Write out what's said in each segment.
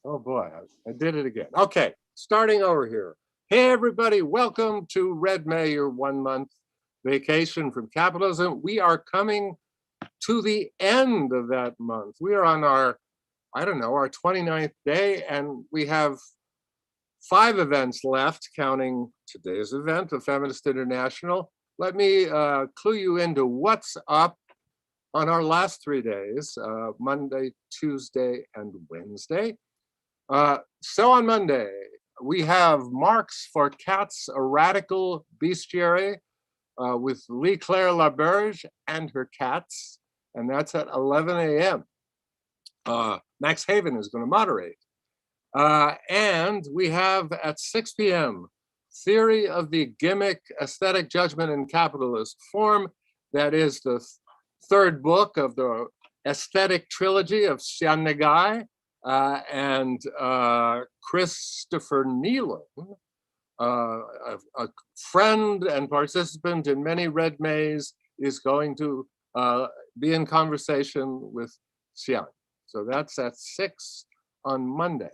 Oh boy, I did it again. Okay, starting over here. Hey everybody, welcome to Red May, your 1 month vacation from capitalism. We are coming to the end of that month. We are on our, I don't know, our 29th day, and we have 5 events left, counting today's event, the Feminist International. Let me clue you into what's up on our last 3 days, Monday, Tuesday, and Wednesday. So on Monday, we have Marx for Cats, a Radical Bestiary with Lee Claire Laberge and her cats, and that's at 11 a.m. Max Haven is going to moderate. And we have at 6 p.m. Theory of the Gimmick, Aesthetic Judgment in Capitalist Form. That is the 3rd book of the aesthetic trilogy of Xian Nagai and Christopher Nealon, a friend and participant in many Red Mays, is going to be in conversation with Xian. So that's at 6 on Monday.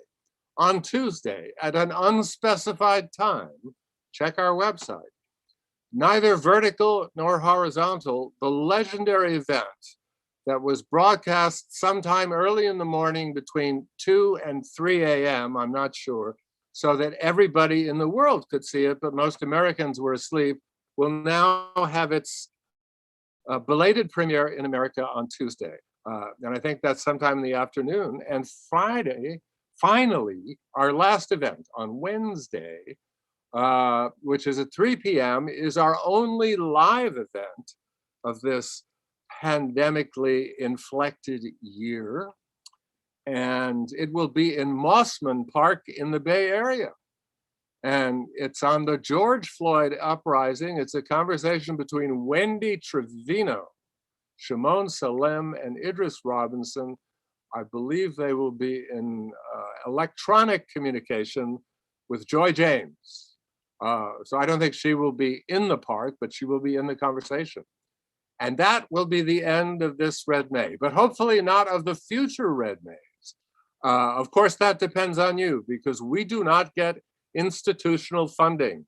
On Tuesday, at an unspecified time, check our website. Neither vertical nor horizontal, the legendary event that was broadcast sometime early in the morning between 2 and 3 a.m., I'm not sure, so that everybody in the world could see it, but most Americans were asleep, will now have its belated premiere in America on Tuesday. And I think that's sometime in the afternoon. And Friday, finally, our last event on Wednesday, which is at 3 p.m., is our only live event of this pandemically inflected year. And it will be in Mossman Park in the Bay Area. And it's on the George Floyd uprising. It's a conversation between Wendy Trevino, Shimon Salem, and Idris Robinson. I believe they will be in electronic communication with Joy James. So I don't think she will be in the park, but she will be in the conversation. And that will be the end of this Red May, but hopefully not of the future Red Mays. Of course, that depends on you, because we do not get institutional funding.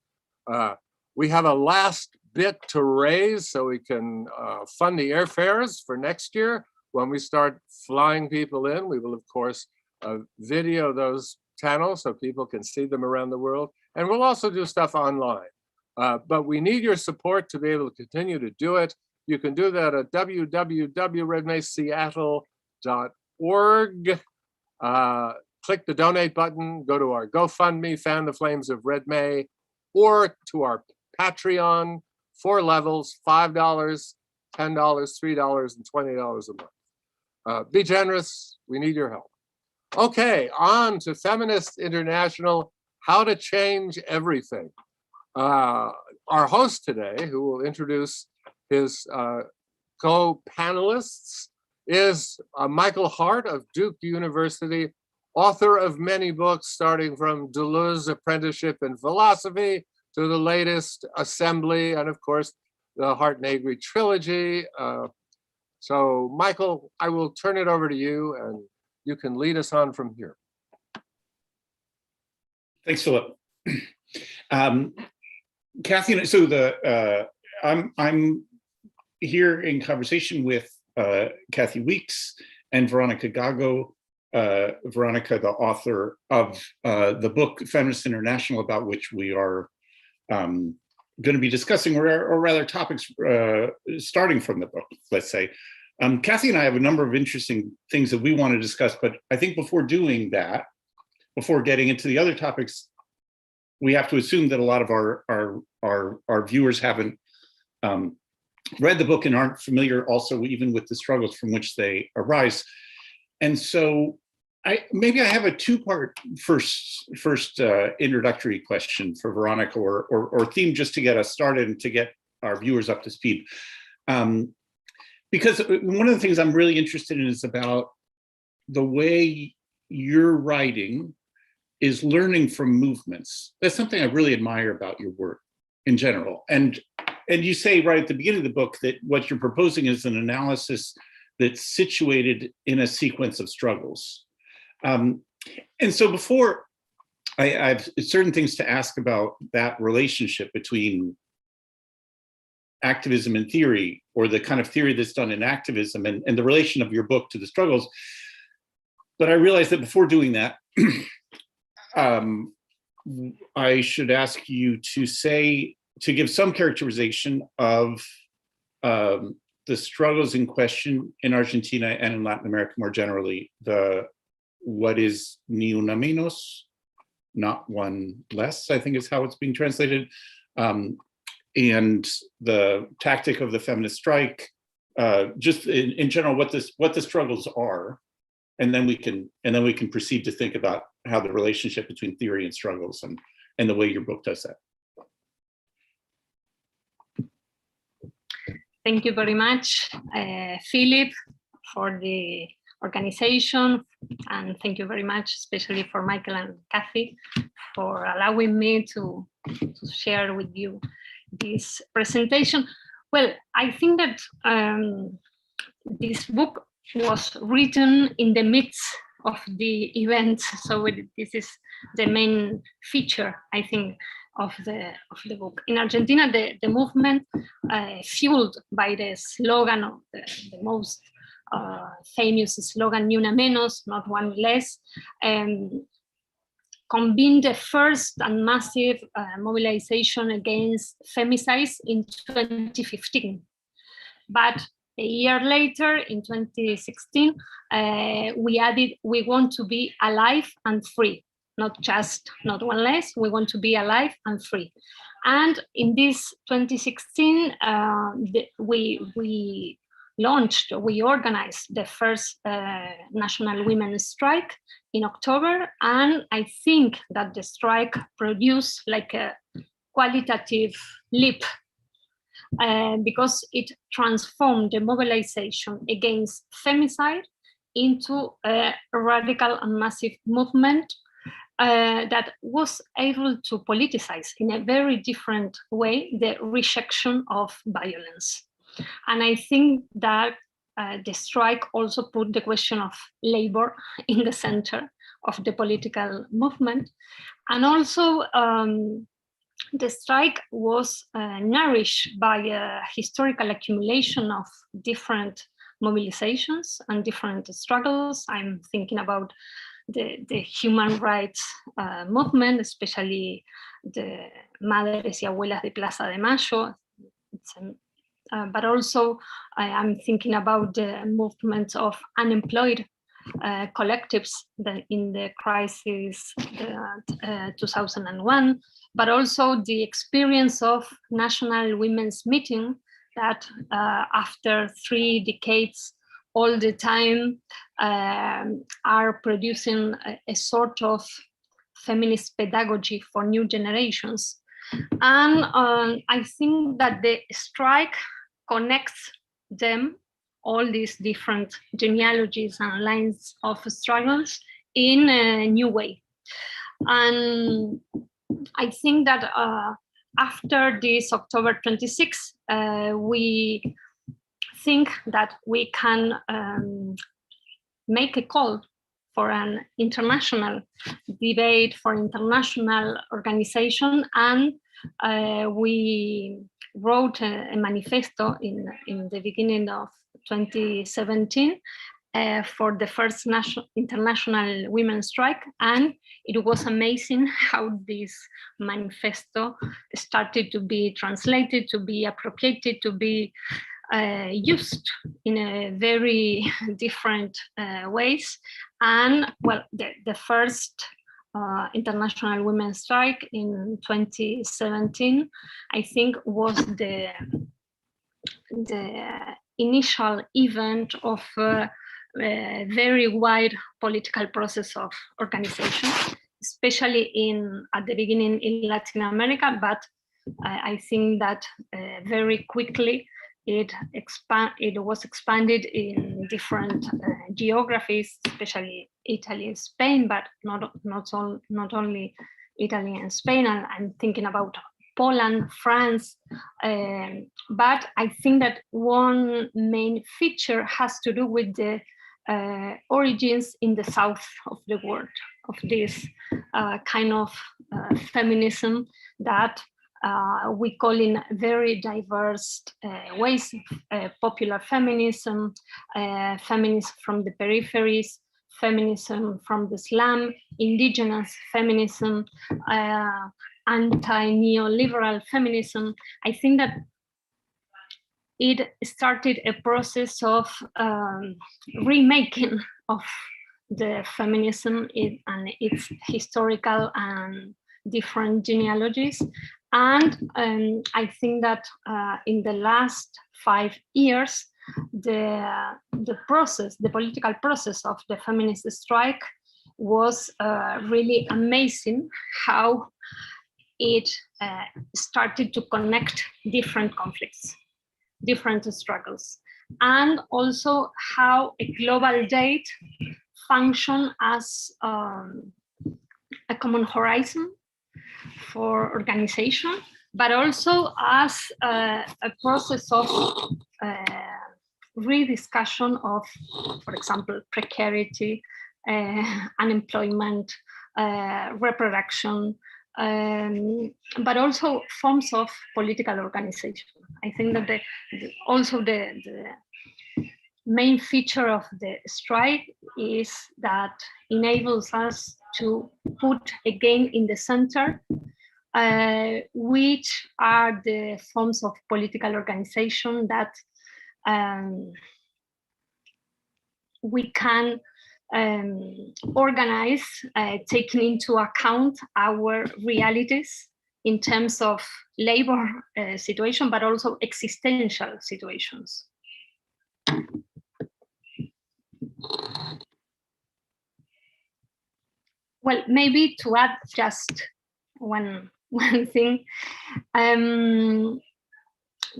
We have a last bit to raise so we can fund the airfares for next year. When we start flying people in, we will, of course, video those channels so people can see them around the world. And we'll also do stuff online. But we need your support to be able to continue to do it. You can do that at www.redmayseattle.org. Click the donate button, go to our GoFundMe, Fan the Flames of Red May, or to our Patreon, 4 levels, $5, $10, $3, and $20 a month. Be generous, we need your help. Okay, on to Feminist International, How to Change Everything. Our host today, who will introduce his co-panelists, is Michael Hardt of Duke University, author of many books, starting from Deleuze's Apprenticeship in Philosophy to the latest Assembly, and of course, the Hardt-Negri trilogy. So Michael, I will turn it over to you and you can lead us on from here. Thanks, Philip. Kathi, so I'm here in conversation with Kathi Weeks and Verónica Gago. Verónica, the author of the book Feminist International, about which we are going to be discussing, or rather topics starting from the book, let's say. Kathi and I have a number of interesting things that we want to discuss, but I think before doing that, before getting into the other topics, we have to assume that a lot of our viewers haven't read the book and aren't familiar also even with the struggles from which they arise. And so maybe I have a 2-part first introductory question for Verónica, or theme, just to get us started and to get our viewers up to speed. Because one of the things I'm really interested in is about the way you're writing is learning from movements. That's something I really admire about your work in general. And you say right at the beginning of the book that what you're proposing is an analysis that's situated in a sequence of struggles. And so before, I have certain things to ask about that relationship between activism and theory, or the kind of theory that's done in activism, and the relation of your book to the struggles. But I realized that before doing that, I should ask you to give some characterization of the struggles in question in Argentina and in Latin America more generally. What is ni una menos, not one less, I think is how it's being translated. And the tactic of the feminist strike, just in general, what the struggles are, and then we can proceed to think about how the relationship between theory and struggles and the way your book does that. Thank you very much, Philip, for the organization, and thank you very much, especially for Michael and Kathi, for allowing me to share with you this presentation. Well, I think that this book was written in the midst of the event, so this is the main feature, I think, of the book. In Argentina, the movement, fueled by the slogan of the most famous slogan, ni una menos, not one less, convened the first and massive mobilization against femicides in 2015. But a year later, in 2016, we added, we want to be alive and free, not one less, we want to be alive and free. And in this 2016, we organized the first national women's strike in October, and I think that the strike produced like a qualitative leap because it transformed the mobilization against femicide into a radical and massive movement that was able to politicize in a very different way the rejection of violence. And I think that the strike also put the question of labor in the center of the political movement. And also the strike was nourished by a historical accumulation of different mobilizations and different struggles. I'm thinking about the human rights movement, especially the Madres y Abuelas de Plaza de Mayo. But also I'm thinking about the movement of unemployed collectives in the crisis 2001, but also the experience of National Women's Meeting that after 3 decades all the time are producing a sort of feminist pedagogy for new generations. And I think that the strike connects them, all these different genealogies and lines of struggles, in a new way. And I think that after this October 26, we think that we can make a call for an international debate, for international organization, and we wrote a manifesto in the beginning of 2017 for the first international women's strike, and it was amazing how this manifesto started to be translated, to be appropriated, to be used in a very different ways. And well, the first international women's strike in 2017, I think, was the initial event of a very wide political process of organization, especially at the beginning in Latin America, but I think that very quickly it was expanded in different geographies, especially Italy and Spain, but not only Italy and Spain. And I'm thinking about Poland, France, but I think that one main feature has to do with the origins in the south of the world, of this kind of feminism that we call in very diverse ways, popular feminism, feminism from the peripheries, feminism from the slum, indigenous feminism, anti-neoliberal feminism. I think that it started a process of remaking of the feminism and its historical and different genealogies. And I think that in the last 5 years, the political process of the feminist strike was really amazing, how it started to connect different conflicts, different struggles, and also how a global date function as a common horizon for organization, but also as a process of rediscussion of, for example, precarity, unemployment, reproduction, but also forms of political organization. I think that also the main feature of the strike is that enables us to put again in the center which are the forms of political organization that we can organize, taking into account our realities in terms of labor situation, but also existential situations. Well, maybe to add just one thing,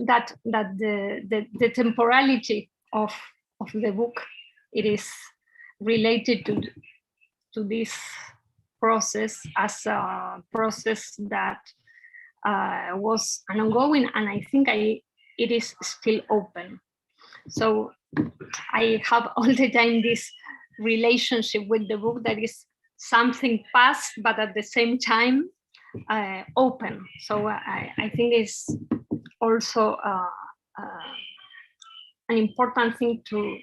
that the temporality of the book, it is related to this process as a process that was an ongoing, and I think it is still open. So I have all the time this relationship with the book that is something past, but at the same time open. So I think it's also an important thing to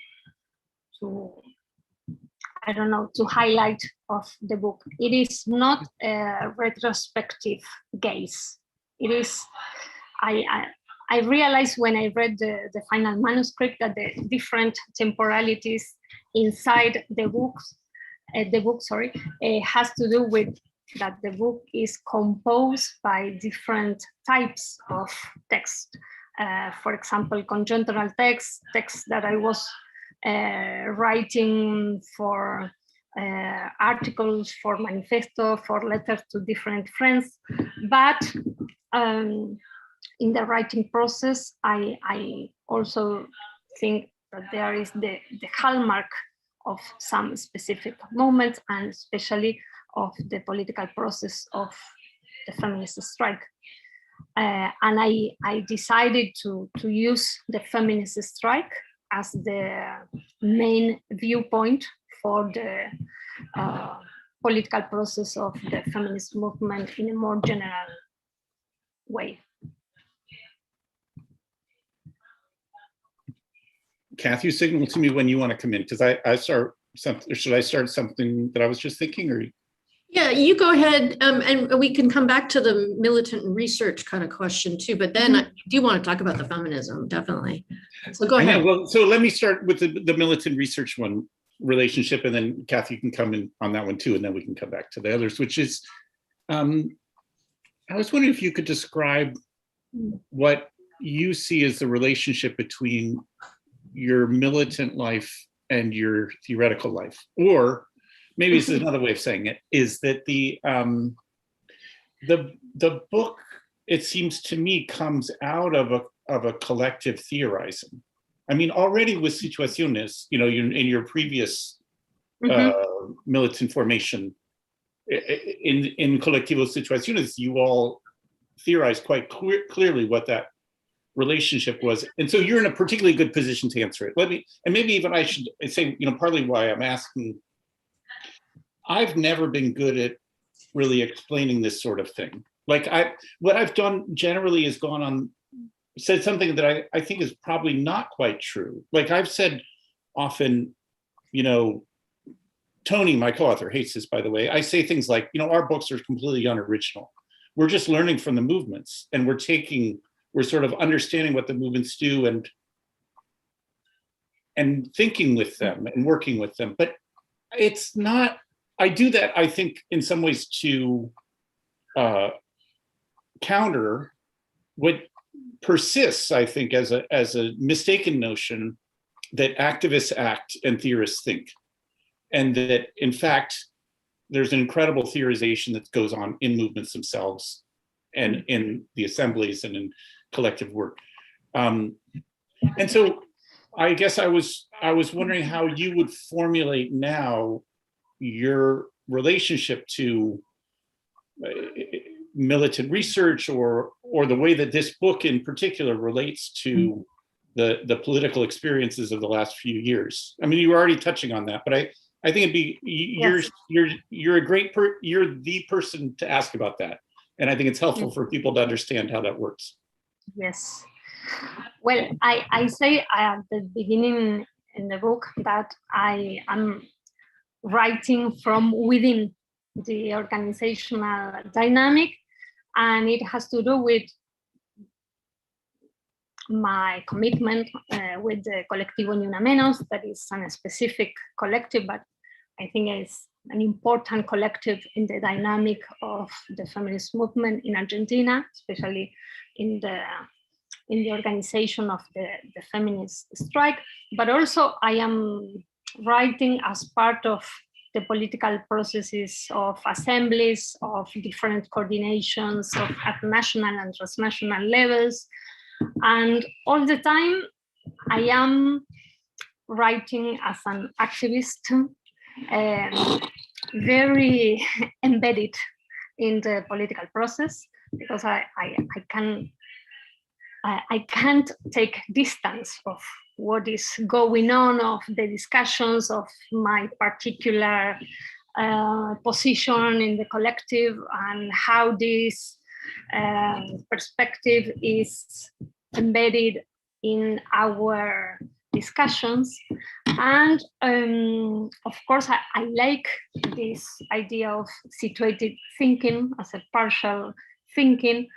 I don't know, to highlight of the book. It is not a retrospective gaze. It is, I realized when I read the final manuscript that the different temporalities inside the book, has to do with that the book is composed by different types of text. For example, conjunctural text that I was writing for articles, for manifesto, for letters to different friends. But in the writing process, I also think that there is the hallmark of some specific moments, and especially of the political process of the feminist strike. And I decided to use the feminist strike as the main viewpoint for the political process of the feminist movement in a more general way. Kathi, signal to me when you want to come in, because I start something. Should I start something that I was just thinking, or? Yeah, you go ahead, and we can come back to the militant research kind of question too, but then I do want to talk about the feminism, definitely. So go ahead. Well, so let me start with the militant research one relationship, and then Kathi can come in on that one too, and then we can come back to the others, which is, I was wondering if you could describe what you see as the relationship between your militant life and your theoretical life, or maybe this is another way of saying it, is that the book, it seems to me, comes out of a collective theorizing. I mean, already with Situaciones, you know, in your previous militant formation, in Colectivo Situaciones, you all theorized quite clearly what that relationship was. And so you're in a particularly good position to answer it. And maybe even I should say, partly why I'm asking, I've never been good at really explaining this sort of thing. Like what I've done generally is said something that I think is probably not quite true. Like I've said often, Tony, my co-author, hates this, by the way. I say things like, our books are completely unoriginal. We're just learning from the movements, and we're sort of understanding what the movements do and thinking with them and working with them. But it's not, I do that, I think, in some ways to counter what persists, I think, as a mistaken notion that activists act and theorists think. And that, in fact, there's an incredible theorization that goes on in movements themselves and in the assemblies and in collective work. And so I guess I was wondering how you would formulate now your relationship to militant research or the way that this book in particular relates to the political experiences of the last few years. I mean, you were already touching on that, but I think it'd be, you're the person to ask about that. And I think it's helpful for people to understand how that works. Yes. Well, I say at the beginning in the book that I am writing from within the organizational dynamic, and it has to do with my commitment with the Colectivo Ni Una Menos. That is a specific collective, but I think it's an important collective in the dynamic of the feminist movement in Argentina, especially in the organization of the feminist strike. But also I am writing as part of the political processes of assemblies, of different coordinations at national and transnational levels. And all the time I am writing as an activist, very embedded in the political process, because I can't take distance of what is going on, of the discussions of my particular position in the collective, and how this perspective is embedded in our discussions. And of course, I like this idea of situated thinking as a partial thinking.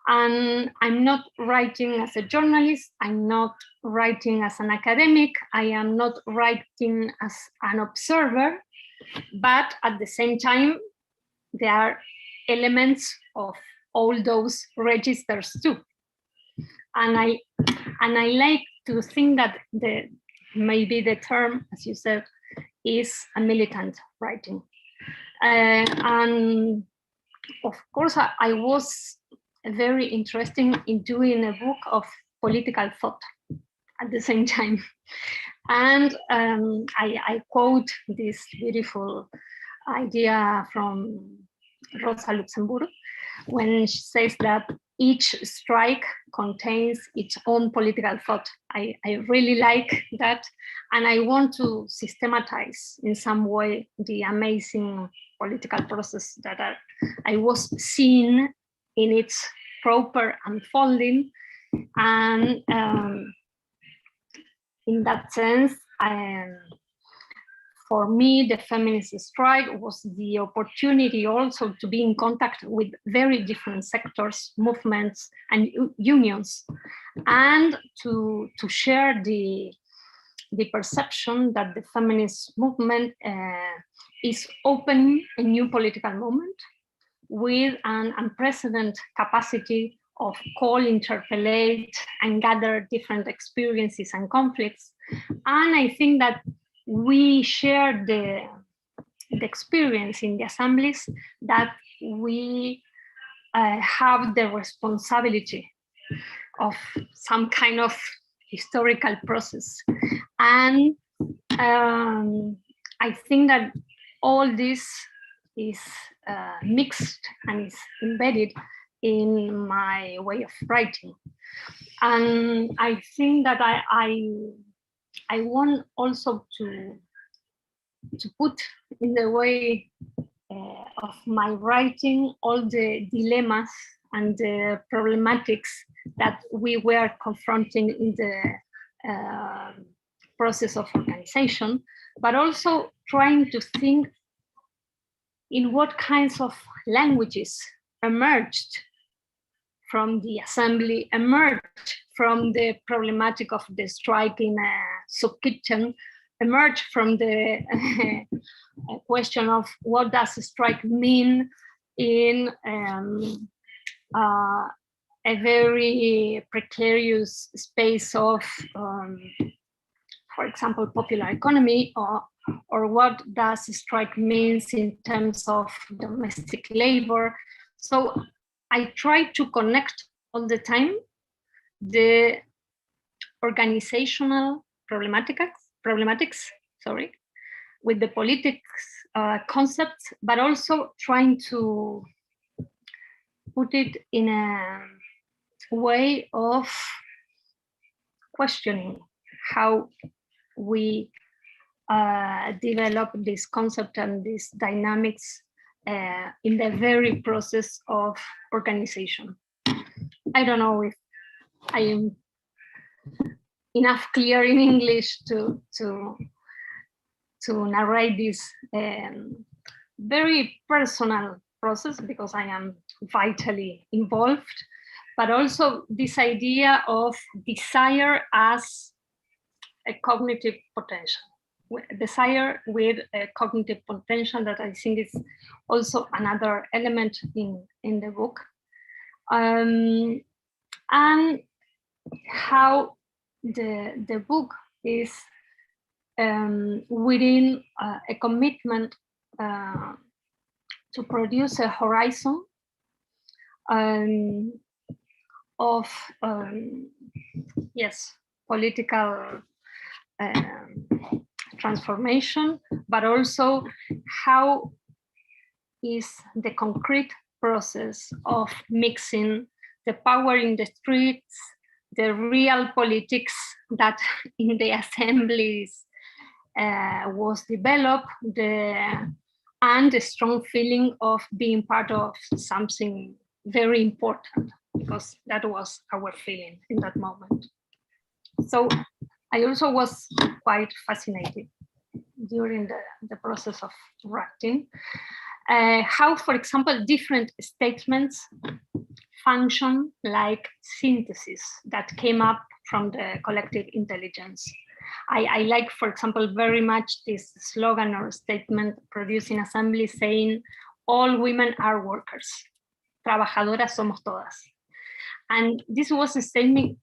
And I'm not writing as a journalist, I'm not writing as an academic, I am not writing as an observer, but at the same time, there are elements of all those registers too. And I like to think that maybe the term, as you said, is a militant writing. And of course, I was very interested in doing a book of political thought at the same time. And I quote this beautiful idea from Rosa Luxemburg, when she says that each strike contains its own political thought. I really like that. And I want to systematize in some way the amazing political process that I was seeing in its proper unfolding. And in that sense, for me, the feminist strike was the opportunity also to be in contact with very different sectors, movements, and unions, and to share the perception that the feminist movement is opening a new political moment with an unprecedented capacity of call, interpellate, and gather different experiences and conflicts. And I think that we share the experience in the assemblies that we have the responsibility of some kind of historical process. And I think that all this is mixed and is embedded in my way of writing. And I think that I want also to put in the way of my writing all the dilemmas and the problematics that we were confronting in the process of organization, but also trying to think in what kinds of languages emerged from the assembly, emerged from the problematic of the strike in a soup kitchen, emerged from the question of what does a strike mean in a very precarious space of, for example, popular economy, or what does a strike means in terms of domestic labor. So I try to connect all the time the organizational problematics, with the politics concepts, but also trying to put it in a way of questioning how we develop this concept and these dynamics in the very process of organization. I don't know if I am enough clear in English to narrate this very personal process, because I am vitally involved, but also this idea of desire as a cognitive potential. Desire with a cognitive potential that I think is also another element in the book. And how the book is within a commitment to produce a horizon of political transformation, but also how is the concrete process of mixing the power in the streets, the real politics that in the assemblies was developed, and the strong feeling of being part of something very important, because that was our feeling in that moment. So I also was quite fascinated during the process of writing, how, for example, different statements function like synthesis that came up from the collective intelligence. I like, for example, very much this slogan or statement produced in assembly saying, all women are workers, trabajadoras somos todas. And this was a statement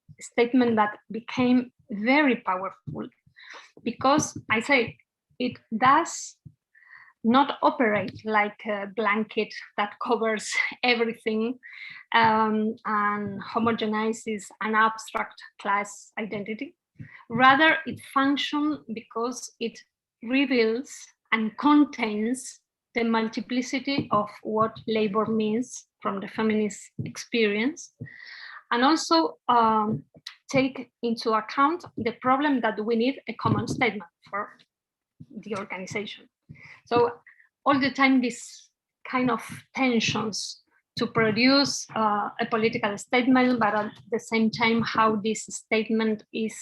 that became very powerful, because I say it does not operate like a blanket that covers everything and homogenizes an abstract class identity. Rather, it functions because it reveals and contains the multiplicity of what labor means from the feminist experience, and also take into account the problem that we need a common statement for the organization. So all the time, this kind of tensions to produce a political statement, but at the same time, how this statement is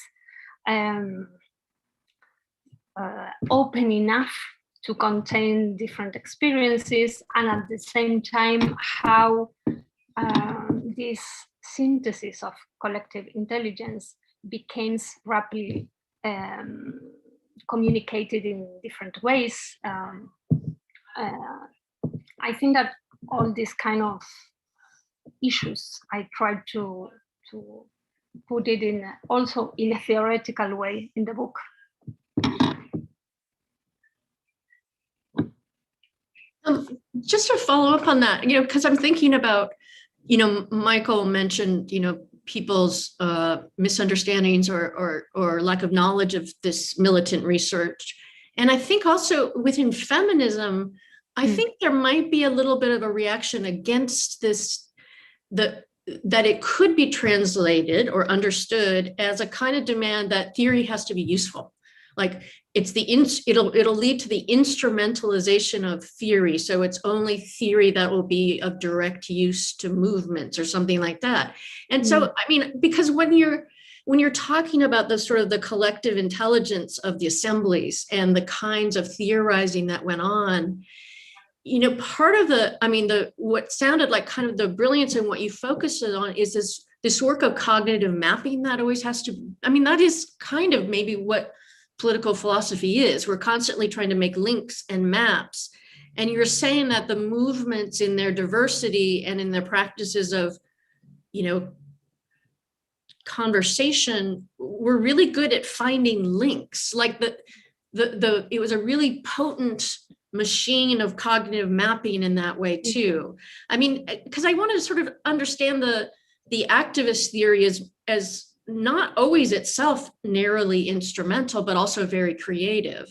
open enough to contain different experiences, and at the same time, how this synthesis of collective intelligence becomes rapidly communicated in different ways. I think that all these kind of issues, I try to put it in also in a theoretical way in the book. Just to follow up on that, because I'm thinking about, Michael mentioned, people's misunderstandings or lack of knowledge of this militant research. And I think also within feminism, I think there might be a little bit of a reaction against this that it could be translated or understood as a kind of demand that theory has to be useful. Like it'll lead to the instrumentalization of theory. So it's only theory that will be of direct use to movements or something like that. And so, I mean, because when you're talking about the sort of the collective intelligence of the assemblies and the kinds of theorizing that went on, you know, part of what sounded like kind of the brilliance in what you focused on is this work of cognitive mapping that always has to, I mean, that is kind of maybe what political philosophy is. We're constantly trying to make links and maps. And you're saying that the movements in their diversity and in their practices of, you know, conversation were really good at finding links. Like it was a really potent machine of cognitive mapping in that way too. I mean, because I want to sort of understand the activist theory as not always itself narrowly instrumental, but also very creative.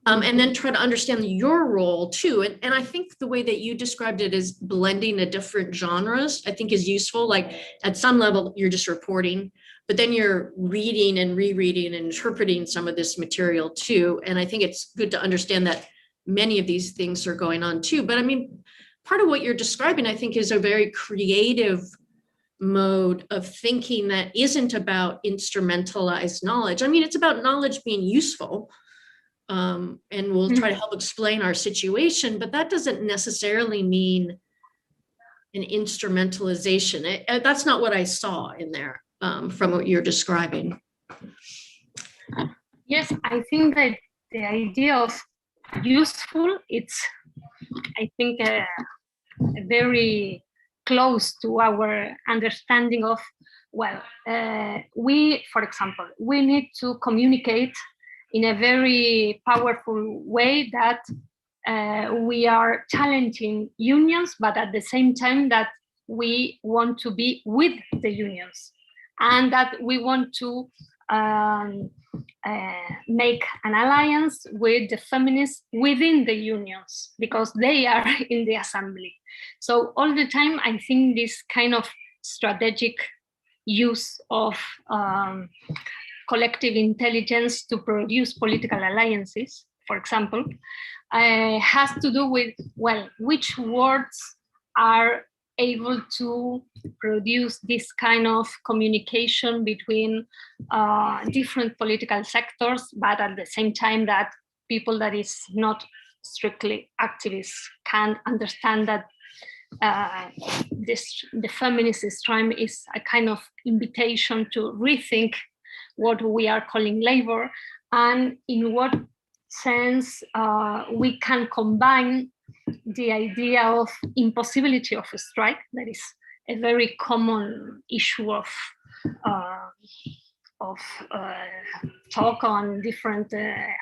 And then try to understand your role too. And I think the way that you described it is blending the different genres, I think is useful. Like at some level, you're just reporting, but then you're reading and rereading and interpreting some of this material too. And I think it's good to understand that many of these things are going on too. But I mean, part of what you're describing, I think, is a very creative mode of thinking that isn't about instrumentalized knowledge. I mean, it's about knowledge being useful. And we'll try to help explain our situation, but that doesn't necessarily mean an instrumentalization. That's not what I saw in there from what you're describing. Yes, I think that the idea of useful, it's, I think, very close to our understanding of, well, for example, we need to communicate in a very powerful way that we are challenging unions, but at the same time that we want to be with the unions and that we want to make an alliance with the feminists within the unions because they are in the assembly. So all the time, I think this kind of strategic use of collective intelligence to produce political alliances, for example, has to do with, well, which words are able to produce this kind of communication between different political sectors, but at the same time that people that is not strictly activists can understand that the feminist stream is a kind of invitation to rethink what we are calling labor, and in what sense we can combine the idea of impossibility of a strike, that is a very common issue of talk on different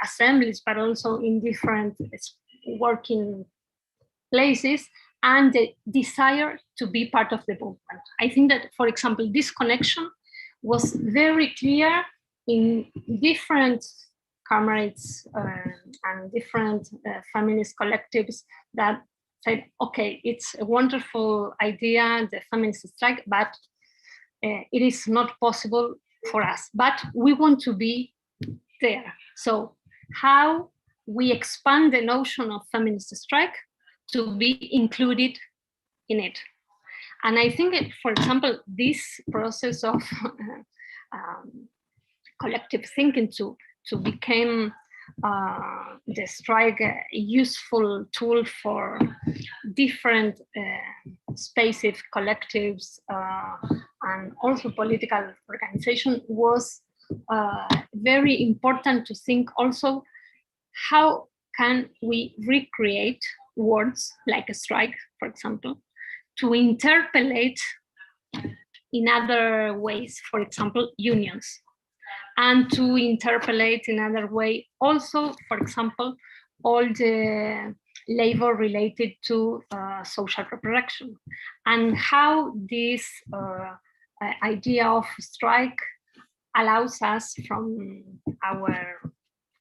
assemblies, but also in different working places, and the desire to be part of the movement. I think that, for example, this connection was very clear in different comrades and different feminist collectives that said, okay, it's a wonderful idea, the feminist strike, but it is not possible for us, but we want to be there. So how we expand the notion of feminist strike to be included in it. And I think, for example, this process of collective thinking to become the strike a useful tool for different spaces, collectives, and also political organization was very important to think also how can we recreate words like a strike, for example, to interpolate in other ways, for example, unions, and to interpolate in other way also, for example, all the labor related to social reproduction, and how this idea of strike allows us from our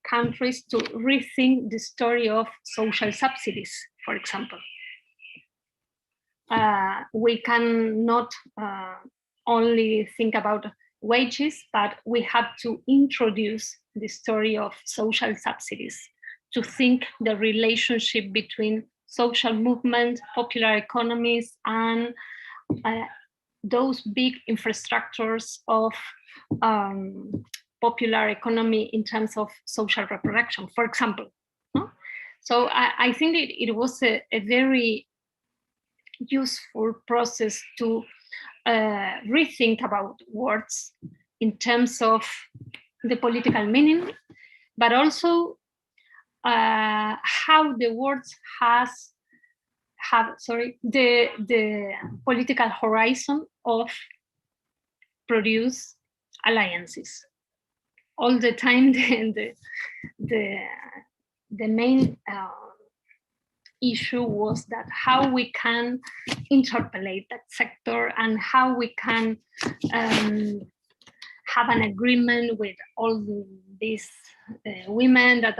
countries to rethink the story of social subsidies, for example. we cannot only think about wages, but we have to introduce the story of social subsidies to think the relationship between social movement, popular economies, and those big infrastructures of popular economy in terms of social reproduction, for example. No? So I think it was a very useful process to rethink about words in terms of the political meaning, but also how the words have the political horizon of produce alliances. All the time, the main issue was that how we can interpolate that sector and how we can have an agreement with all these women that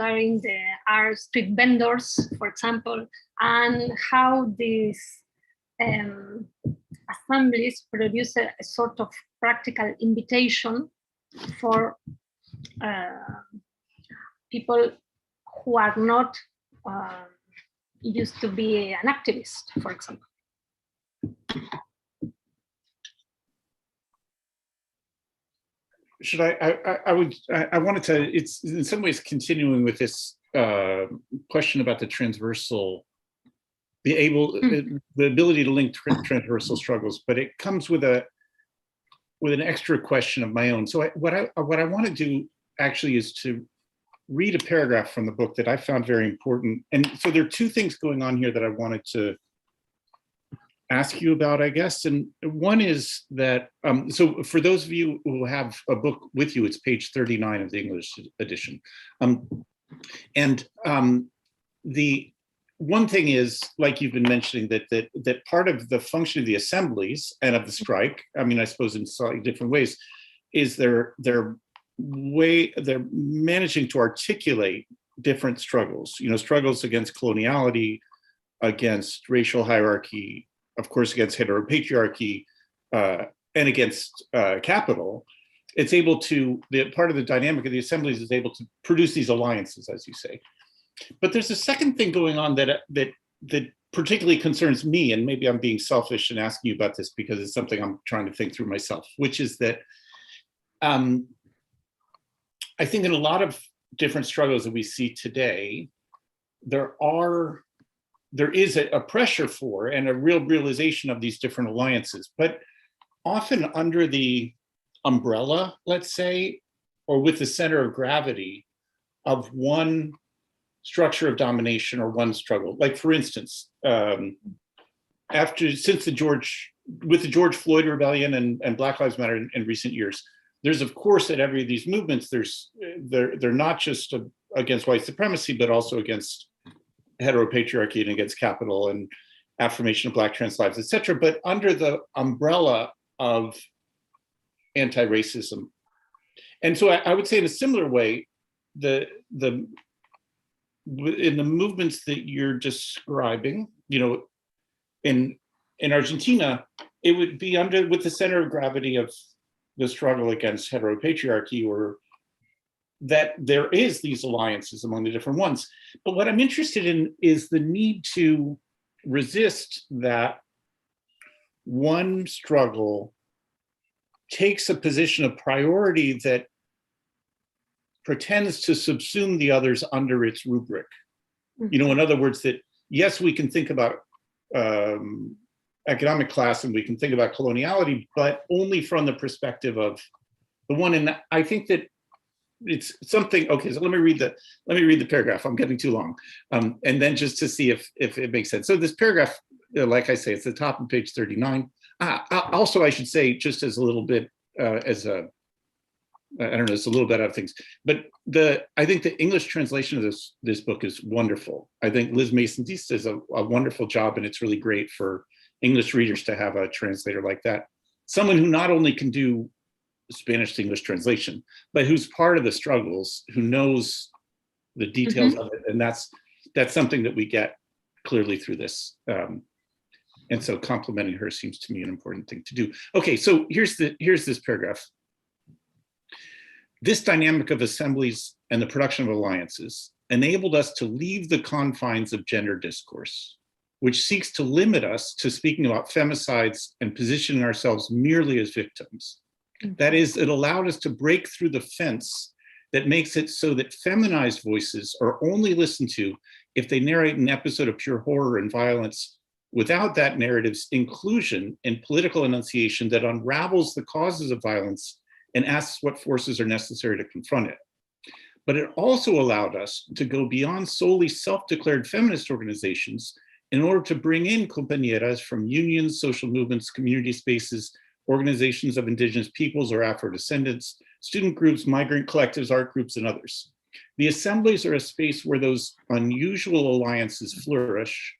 are street vendors, for example, and how these assemblies produce a sort of practical invitation for people who are not used to be an activist, for example. Should I wanted to, it's in some ways continuing with this question about the transversal, the ability to link transversal struggles, but it comes with an extra question of my own. So what I want to do actually is to read a paragraph from the book that I found very important. And so there are two things going on here that I wanted to ask you about, I guess. And one is that, so for those of you who have a book with you, it's page 39 of the English edition. The one thing is, like you've been mentioning, that part of the function of the assemblies and of the strike, I mean, I suppose in slightly different ways, is they're managing to articulate different struggles, struggles against coloniality, against racial hierarchy, of course, against heteropatriarchy, and against capital. It's able to, part of the dynamic of the assemblies is able to produce these alliances, as you say. But there's a second thing going on that particularly concerns me, and maybe I'm being selfish and asking you about this because it's something I'm trying to think through myself, which is that I think in a lot of different struggles that we see today, there is a pressure for and a real realization of these different alliances, but often under the umbrella, let's say, or with the center of gravity of one structure of domination or one struggle. Like, for instance, with the George Floyd rebellion and Black Lives Matter in recent years, there's, of course, at every of these movements, they're not just against white supremacy, but also against heteropatriarchy and against capital and affirmation of Black trans lives, et cetera, but under the umbrella of anti-racism. And so I would say in a similar way, in the movements that you're describing, in Argentina, it would be with the center of gravity of the struggle against heteropatriarchy, or that there is these alliances among the different ones. But what I'm interested in is the need to resist that one struggle takes a position of priority that pretends to subsume the others under its rubric. In other words, that yes, we can think about economic class and we can think about coloniality, but only from the perspective of the one. And I think that it's something. Okay, so let me read the paragraph. I'm getting too long, and then just to see if it makes sense. So this paragraph, like I say, it's the top of page 39. Also, I should say, just as a little bit I don't know, it's a little bit out of things, but I think the English translation of this book is wonderful. I think Liz Mason-Deist does a wonderful job, and it's really great for English readers to have a translator like that. Someone who not only can do Spanish to English translation, but who's part of the struggles, who knows the details of it. And that's something that we get clearly through this. And And so complimenting her seems to me an important thing to do. Okay, so here's this paragraph. This dynamic of assemblies and the production of alliances enabled us to leave the confines of gender discourse, which seeks to limit us to speaking about femicides and positioning ourselves merely as victims. That is, it allowed us to break through the fence that makes it so that feminized voices are only listened to if they narrate an episode of pure horror and violence without that narrative's inclusion in political enunciation that unravels the causes of violence and asks what forces are necessary to confront it. But it also allowed us to go beyond solely self-declared feminist organizations in order to bring in compañeras from unions, social movements, community spaces, organizations of indigenous peoples or Afro-descendants, student groups, migrant collectives, art groups, and others. The assemblies are a space where those unusual alliances flourish.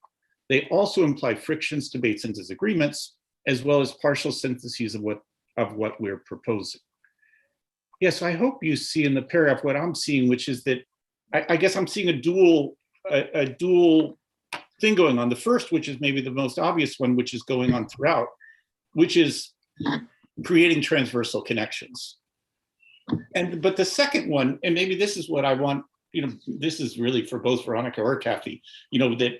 They also imply frictions, debates, and disagreements, as well as partial syntheses of what we're proposing. Yes, I hope you see in the paragraph what I'm seeing, which is that I guess I'm seeing a dual thing going on. The first, which is maybe the most obvious one, which is going on throughout, which is creating transversal connections. But the second one, and maybe this is what I want, this is really for both Veronica or Kathi, the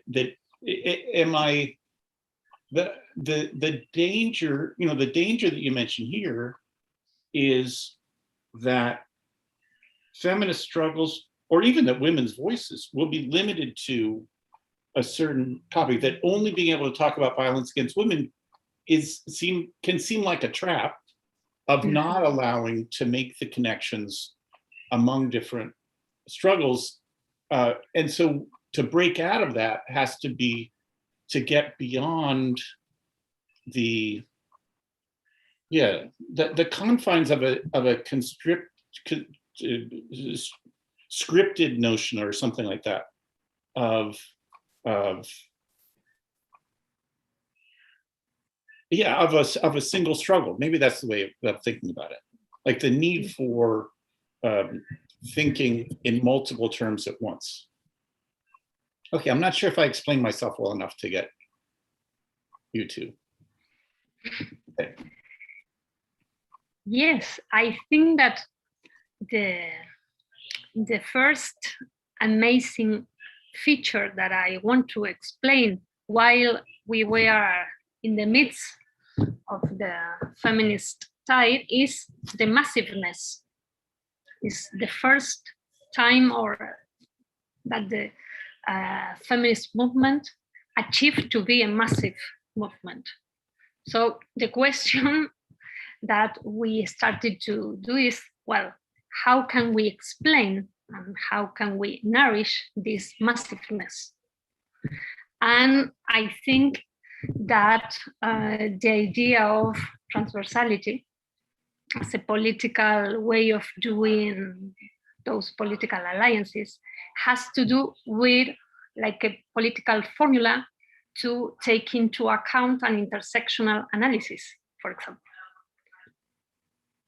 danger, the danger that you mentioned here is that feminist struggles, or even that women's voices, will be limited to a certain topic, that only being able to talk about violence against women can seem like a trap of not allowing to make the connections among different struggles. And so to break out of that has to be to get beyond the confines of a scripted notion or something like that of a single struggle. Maybe that's the way of thinking about it. Like the need for thinking in multiple terms at once. Okay, I'm not sure if I explained myself well enough to get you two. Okay. Yes, I think that the first amazing feature that I want to explain while we were in the midst of the feminist tide is the massiveness. It's the first time that the feminist movement achieved to be a massive movement. So the question that we started to do is, well, how can we explain and how can we nourish this massiveness? And I think that the idea of transversality as a political way of doing those political alliances has to do with like a political formula to take into account an intersectional analysis, for example.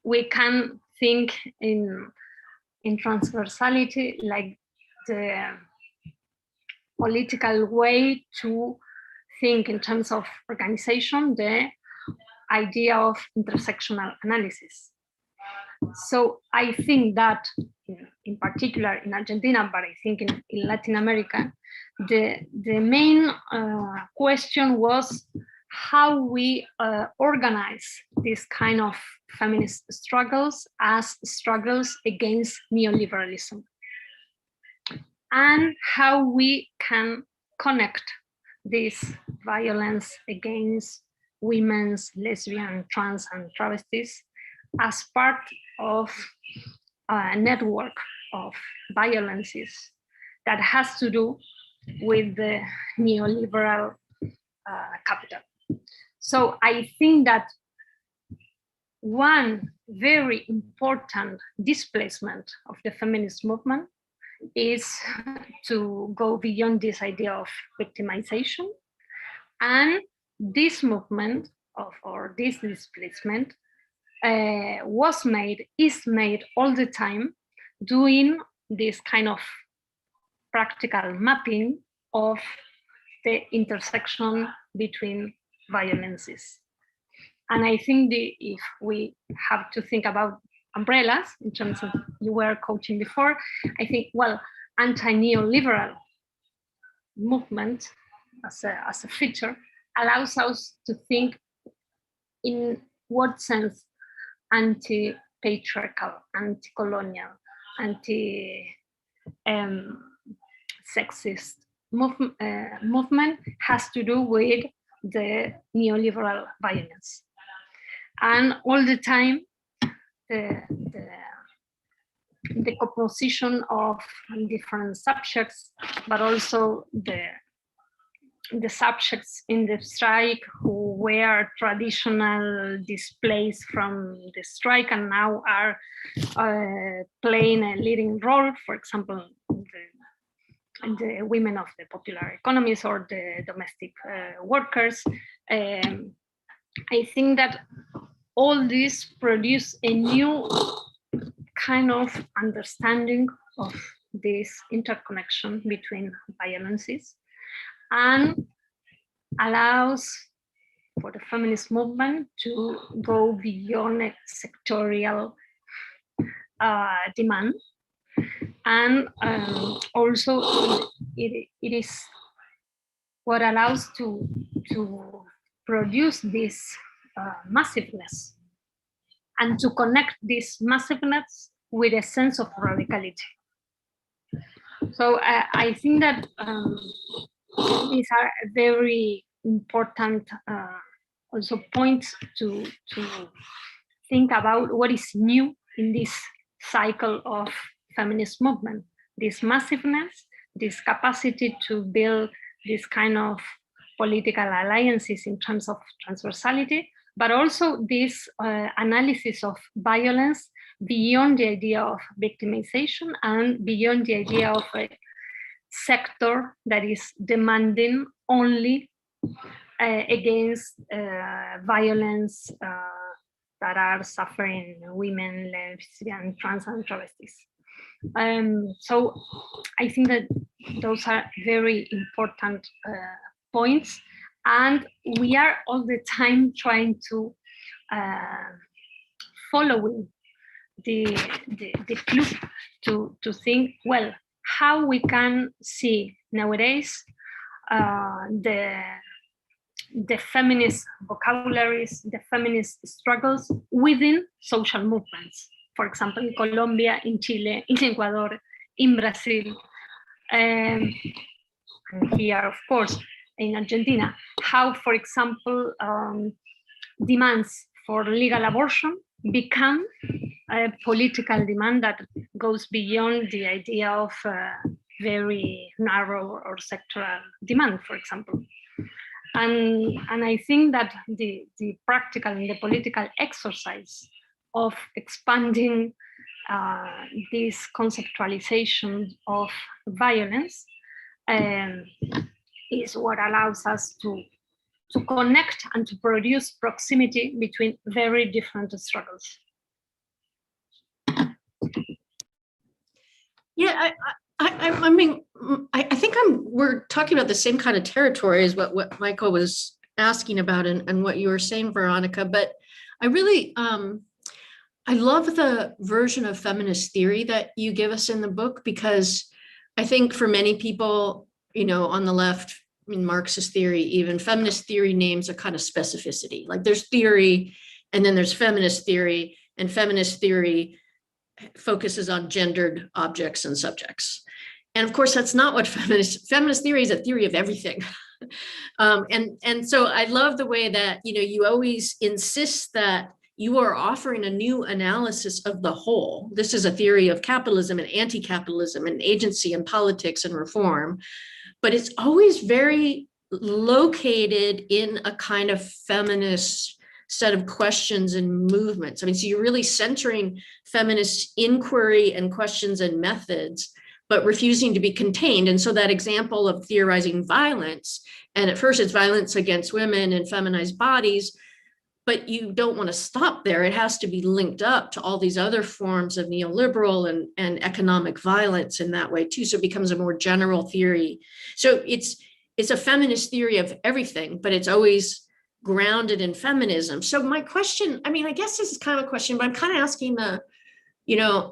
We can think in transversality like the political way to think in terms of organization, the idea of intersectional analysis. So I think that in particular in Argentina, but I think in Latin America, the main question was how we organize this kind of feminist struggles as struggles against neoliberalism, and how we can connect this violence against women's, lesbian, trans, and travestis as part of a network of violences that has to do with the neoliberal capital. So I think that one very important displacement of the feminist movement is to go beyond this idea of victimization. And this movement or this displacement is made all the time doing this kind of practical mapping of the intersection between violences. And I think if we have to think about umbrellas in terms of you were coaching before, I think, well, anti-neoliberal movement as a feature allows us to think in what sense anti-patriarchal, anti-colonial, anti-sexist movement has to do with the neoliberal violence. And all the time, the composition of different subjects, but also the subjects in the strike who were traditional displaced from the strike and now are playing a leading role, for example, the women of the popular economies or the domestic workers. I think that all this produce a new kind of understanding of this interconnection between violences and allows for the feminist movement to go beyond a sectorial demand. And also it is what allows to produce this massiveness and to connect this massiveness with a sense of radicality. So I think that these are very important also points to think about what is new in this cycle of feminist movement, this massiveness, this capacity to build this kind of political alliances in terms of transversality, but also this analysis of violence beyond the idea of victimization and beyond the idea of a sector that is demanding only against violence that are suffering women, lesbian, trans, and travestis. So I think that those are very important points, and we are all the time trying to following the clue to think, well, how we can see nowadays the feminist vocabularies, the feminist struggles within social movements. For example, in Colombia, in Chile, in Ecuador, in Brazil, and here, of course, in Argentina. How, for example, demands for legal abortion become a political demand that goes beyond the idea of very narrow or sectoral demand, for example. And I think that the practical and the political exercise of expanding this conceptualization of violence is what allows us to connect and to produce proximity between very different struggles. Yeah, I mean, I think we're talking about the same kind of territory as what Michael was asking about and what you were saying, Veronica. But I really, I love the version of feminist theory that you give us in the book, because I think for many people, on the left, I mean, Marxist theory, even feminist theory names a kind of specificity. Like there's theory, and then there's feminist theory, and feminist theory focuses on gendered objects and subjects. And of course, that's not what feminist theory is. A theory of everything. And so I love the way that, you always insist that you are offering a new analysis of the whole. This is a theory of capitalism and anti-capitalism and agency and politics and reform, but it's always very located in a kind of feminist set of questions and movements. I mean, so you're really centering feminist inquiry and questions and methods, but refusing to be contained. And so that example of theorizing violence, and at first it's violence against women and feminized bodies, but you don't want to stop there. It has to be linked up to all these other forms of neoliberal and economic violence in that way too. So it becomes a more general theory. So it's a feminist theory of everything, but it's always grounded in feminism. So my question, I mean, I guess this is kind of a question, but I'm kind of asking the, you know,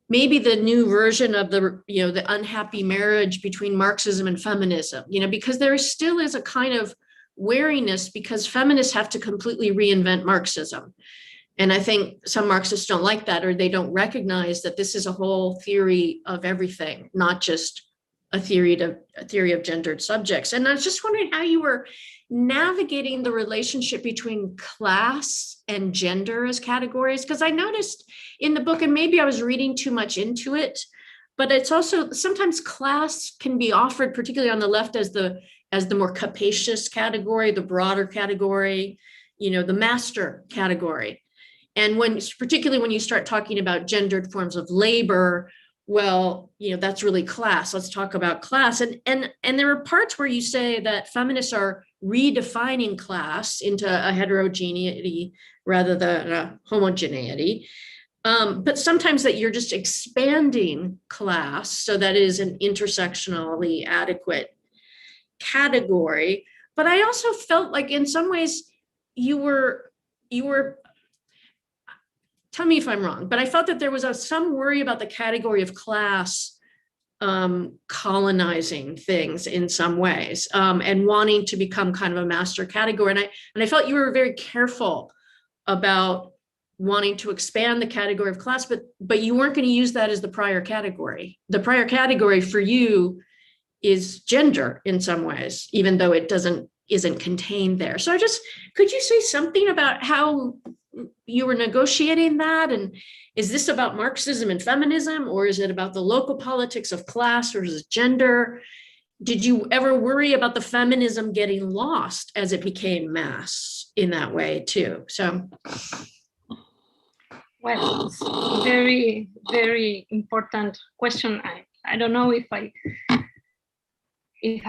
maybe the new version of the, you know, the unhappy marriage between Marxism and feminism, you know, because there still is a kind of wariness because feminists have to completely reinvent Marxism. And I think some Marxists don't like that, or they don't recognize that this is a whole theory of everything, not just a theory of gendered subjects. And I was just wondering how you were navigating the relationship between class and gender as categories, because I noticed in the book, and maybe I was reading too much into it, but it's also sometimes class can be offered, particularly on the left, as the more capacious category, the broader category, you know, the master category. And particularly when you start talking about gendered forms of labor, well, you know, that's really class. Let's talk about class. And there are parts where you say that feminists are redefining class into a heterogeneity rather than a homogeneity. But sometimes that you're just expanding class, so that is an intersectionally adequate category. But I also felt like in some ways you were, tell me if I'm wrong, but I felt that there was some worry about the category of class colonizing things in some ways, and wanting to become kind of a master category. And I felt you were very careful about wanting to expand the category of class, but you weren't going to use that as the prior category. The prior category for you is gender in some ways, even though it isn't contained there. So could you say something about how you were negotiating that? And is this about Marxism and feminism, or is it about the local politics of class versus gender? Did you ever worry about the feminism getting lost as it became mass in that way too? So. Well, it's a very, very important question. I don't know if I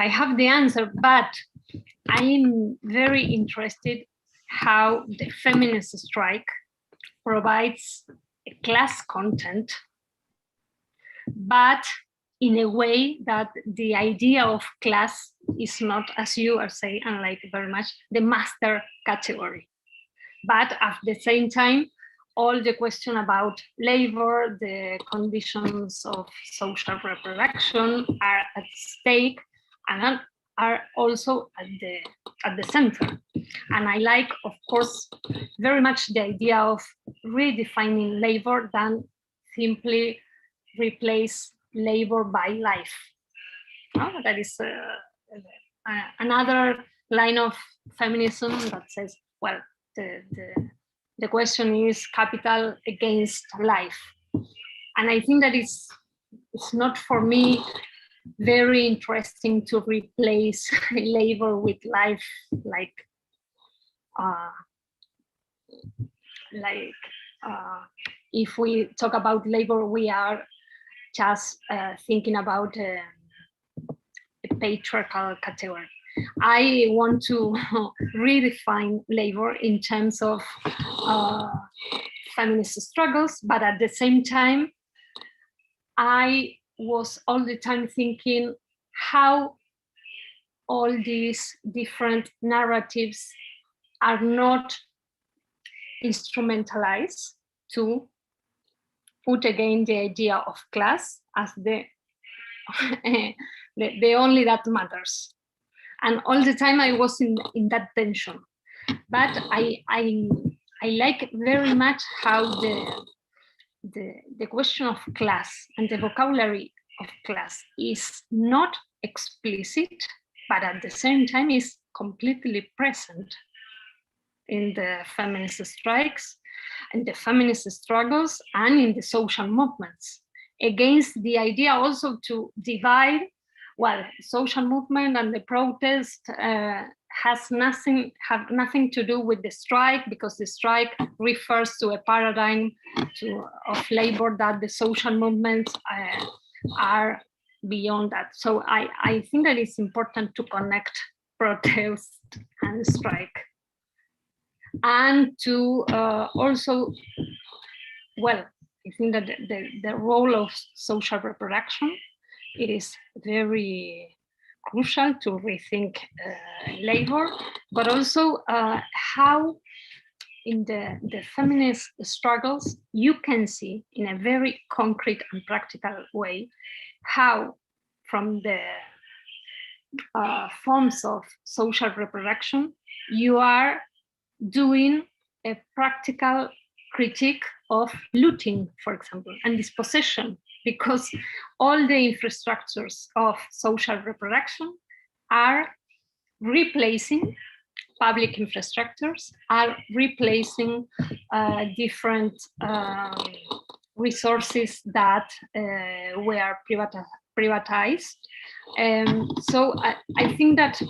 have the answer, but I'm very interested how the feminist strike provides a class content, but in a way that the idea of class is not, as you are saying, and like very much, the master category. But at the same time, all the question about labor, the conditions of social reproduction are at stake and are also at the center. And I like, of course, very much the idea of redefining labor than simply replace labor by life. That is another line of feminism that says, well, the question is capital against life. And I think that it's not for me very interesting to replace labor with life, if we talk about labor, we are just thinking about a patriarchal category. I want to redefine labor in terms of feminist struggles, but at the same time, I was all the time thinking how all these different narratives are not instrumentalized to put again the idea of class as the only that matters. And all the time I was in that tension. But I like very much how the question of class and the vocabulary of class is not explicit, but at the same time is completely present in the feminist strikes, in the feminist struggles, and in the social movements, against the idea also to divide. Well, social movement and the protest have nothing to do with the strike, because the strike refers to a paradigm of labor that the social movements are beyond that. So I think that it's important to connect protest and strike, and to also, well, I think that the role of social reproduction, it is very crucial to rethink labor, but also how in the feminist struggles, you can see in a very concrete and practical way how from the forms of social reproduction, you are doing a practical critique of looting, for example, and dispossession, because all the infrastructures of social reproduction are replacing public infrastructures, are replacing different resources that were privatized. So I think that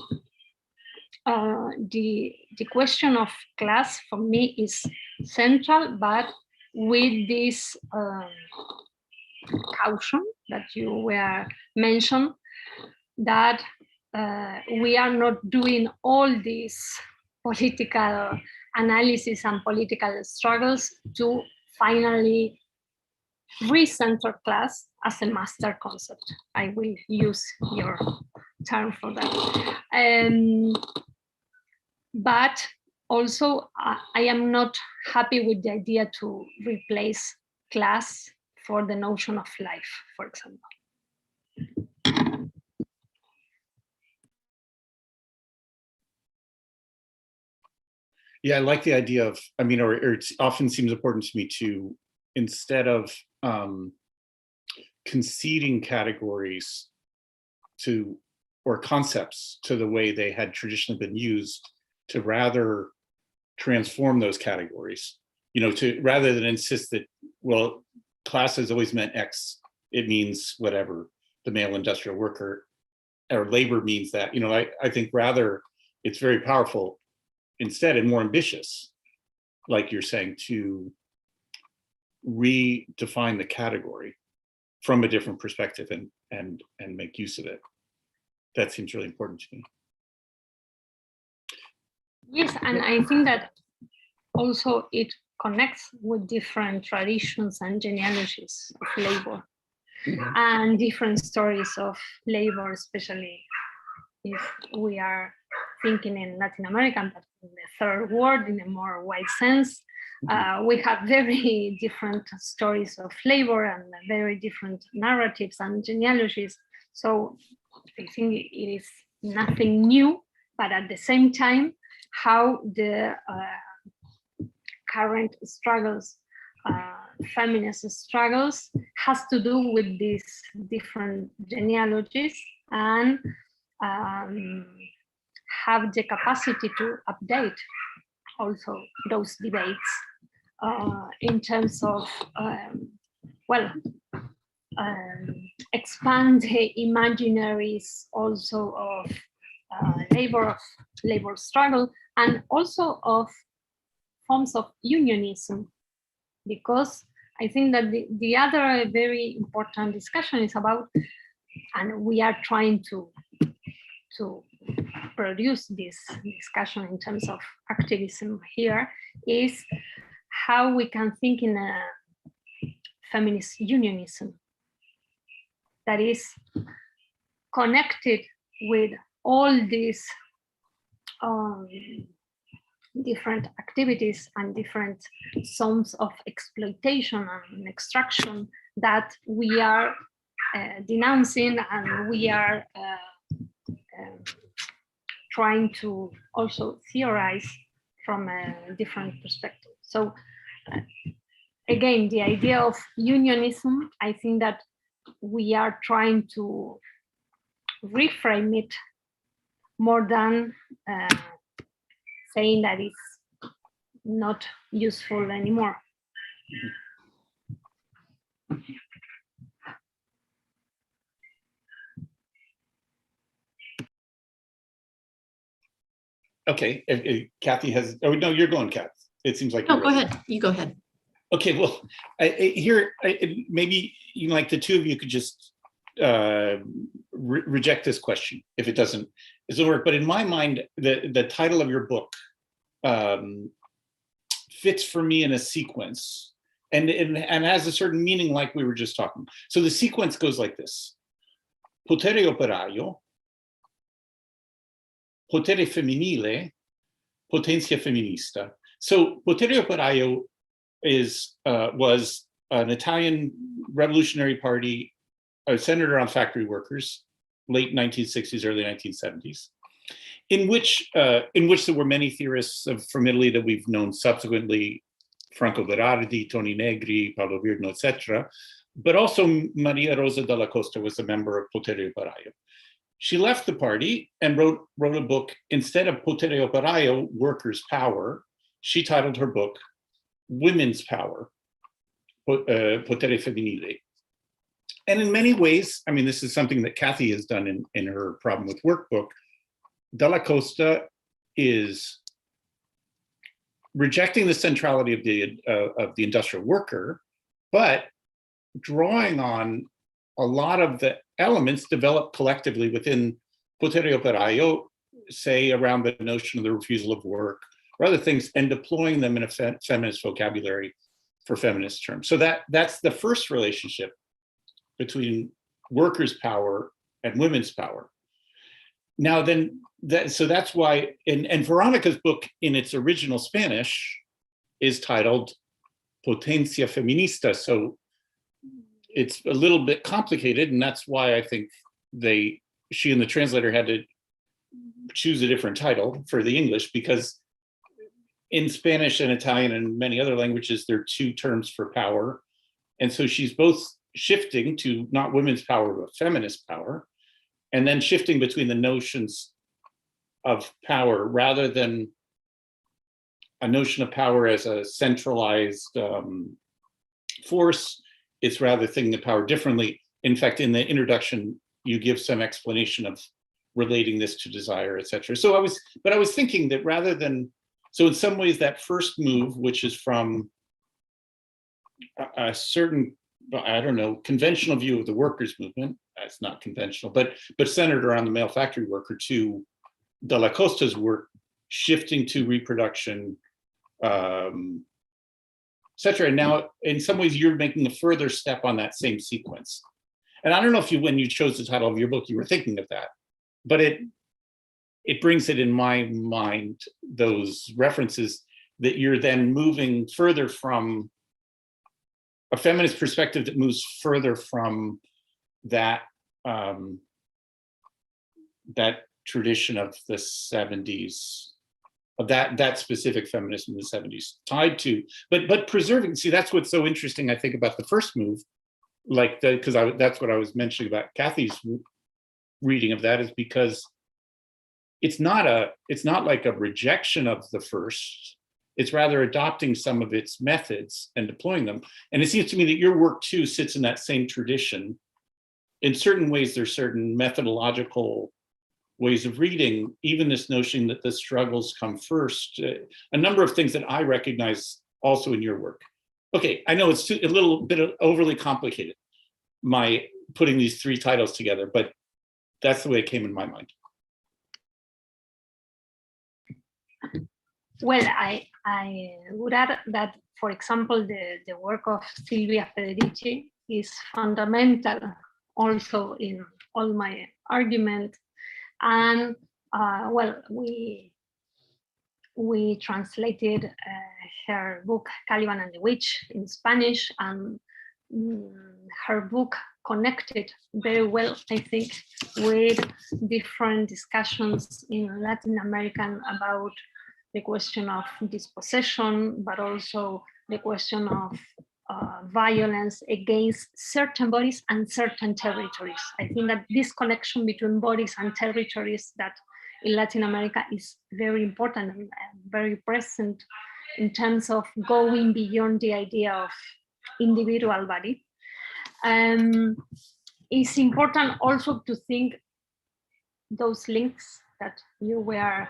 the question of class for me is central, but with this caution that you were mentioned, that we are not doing all these political analysis and political struggles to finally recenter class as a master concept. I will use your term for that. But also, I am not happy with the idea to replace class for the notion of life, for example. Yeah, I like the idea of, I mean, or it often seems important to me to, instead of conceding categories to, or concepts to the way they had traditionally been used, to rather transform those categories, you know, to rather than insist that, well, class has always meant X, it means whatever, the male industrial worker, or labor means that, you know, I think rather it's very powerful instead and more ambitious, like you're saying, to redefine the category from a different perspective and make use of it. That seems really important to me. Yes, and I think that also it connects with different traditions and genealogies of labor, and different stories of labor, especially if we are thinking in Latin America, but in the third world in a more wide sense. We have very different stories of labor and very different narratives and genealogies. So I think it is nothing new, but at the same time, how the current struggles, feminist struggles, has to do with these different genealogies and have the capacity to update also those debates in terms of, expand the imaginaries also of labor struggle, and also of forms of unionism, because I think that the other very important discussion is about, and we are trying to produce this discussion in terms of activism here, is how we can think in a feminist unionism that is connected with all these different activities and different zones of exploitation and extraction that we are denouncing, and we are trying to also theorize from a different perspective. So again, the idea of unionism, I think that we are trying to reframe it more than saying that it's not useful anymore. Okay, Kathi has, oh no, you're going, Kath. It seems like. No, go ahead, you go ahead. Okay, well, maybe like the two of you could just reject this question if it doesn't work. But in my mind, the title of your book fits for me in a sequence, and has a certain meaning, like we were just talking. So the sequence goes like this: potere operaio, potere femminile, potenza feminista. So Potere Operaio was an Italian revolutionary party centered around factory workers, late 1960s, early 1970s, in which there were many theorists from Italy that we've known subsequently, Franco Berardi, Toni Negri, Paolo Virno, etc. But also Maria Rosa della Costa was a member of Potere Operaio. She left the party and wrote a book, instead of Potere Operaio, Workers' Power. She titled her book Women's Power, Potere Femminile. And in many ways, I mean, this is something that Kathi has done in her Problem with Work book. Della Costa is rejecting the centrality of the industrial worker, but drawing on a lot of the elements developed collectively within Potere Operaio, say around the notion of the refusal of work or other things, and deploying them in a feminist vocabulary for feminist terms. So that's the first relationship between workers' power and women's power. Now then, so that's why, and Veronica's book in its original Spanish is titled Potencia Feminista. So it's a little bit complicated, and that's why I think she and the translator had to choose a different title for the English, because in Spanish and Italian and many other languages, there are two terms for power. And so she's both shifting to not women's power, but feminist power, and then shifting between the notions of power rather than a notion of power as a centralized force. It's rather thinking of power differently. In fact, in the introduction, you give some explanation of relating this to desire, etc. So I was thinking that rather than, so in some ways that first move, which is from a certain, I don't know, conventional view of the workers' movement, that's not conventional, but centered around the male factory worker, to Della Costa's work, shifting to reproduction, etc. And now, in some ways, you're making a further step on that same sequence. And I don't know if when you chose the title of your book, you were thinking of that, but it brings it in my mind, those references, that you're then moving further from a feminist perspective that moves further from that that tradition of the 70s, of that specific feminism in the 70s, tied to, but preserving. See, that's what's so interesting, I think, about the first move, like because that's what I was mentioning about Kathy's reading of that, is because it's not like a rejection of the first. It's rather adopting some of its methods and deploying them. And it seems to me that your work too sits in that same tradition. In certain ways, there's certain methodological ways of reading, even this notion that the struggles come first, a number of things that I recognize also in your work. Okay, I know it's a little bit overly complicated, my putting these three titles together, but that's the way it came in my mind. Well, I would add that, for example, the work of Silvia Federici is fundamental also in all my argument. And well, we translated her book Caliban and the Witch in Spanish, and her book connected very well, I think, with different discussions in Latin America about the question of dispossession, but also the question of violence against certain bodies and certain territories. I think that this connection between bodies and territories that in Latin America is very important and very present in terms of going beyond the idea of individual body. It's important also to think those links that you were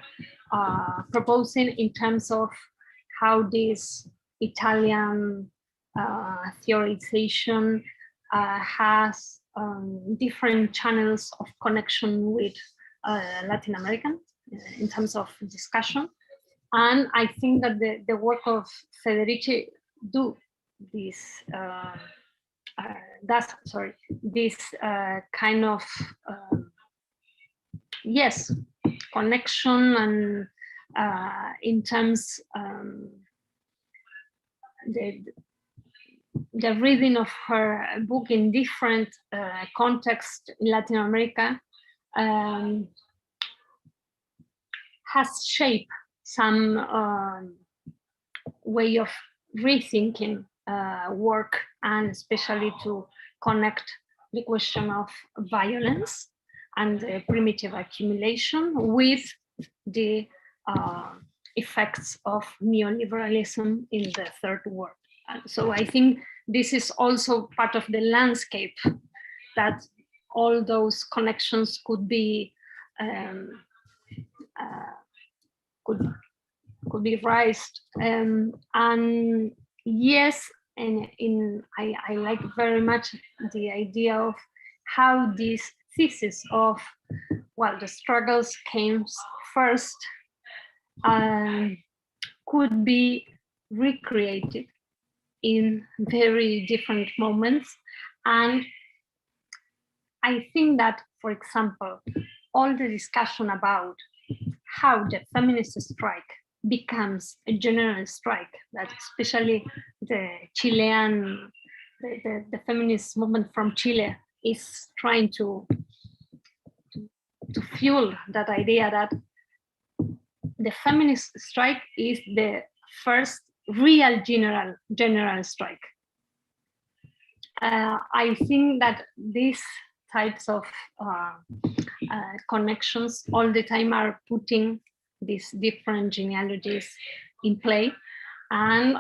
proposing in terms of how this Italian theorization has different channels of connection with Latin American in terms of discussion. And I think that the work of Federici do this, this kind of, yes, connection and in terms the reading of her book in different contexts in Latin America has shaped some way of rethinking work, and especially to connect the question of violence and the primitive accumulation with the effects of neoliberalism in the third world. And so I think this is also part of the landscape, that all those connections could be could be raised. And yes, and I like very much the idea of how this thesis of, well, the struggles came first could be recreated in very different moments. And I think that, for example, all the discussion about how the feminist strike becomes a general strike, that especially the Chilean, the feminist movement from Chile is trying to fuel that idea that the feminist strike is the first real general strike. I think that these types of connections all the time are putting these different genealogies in play, and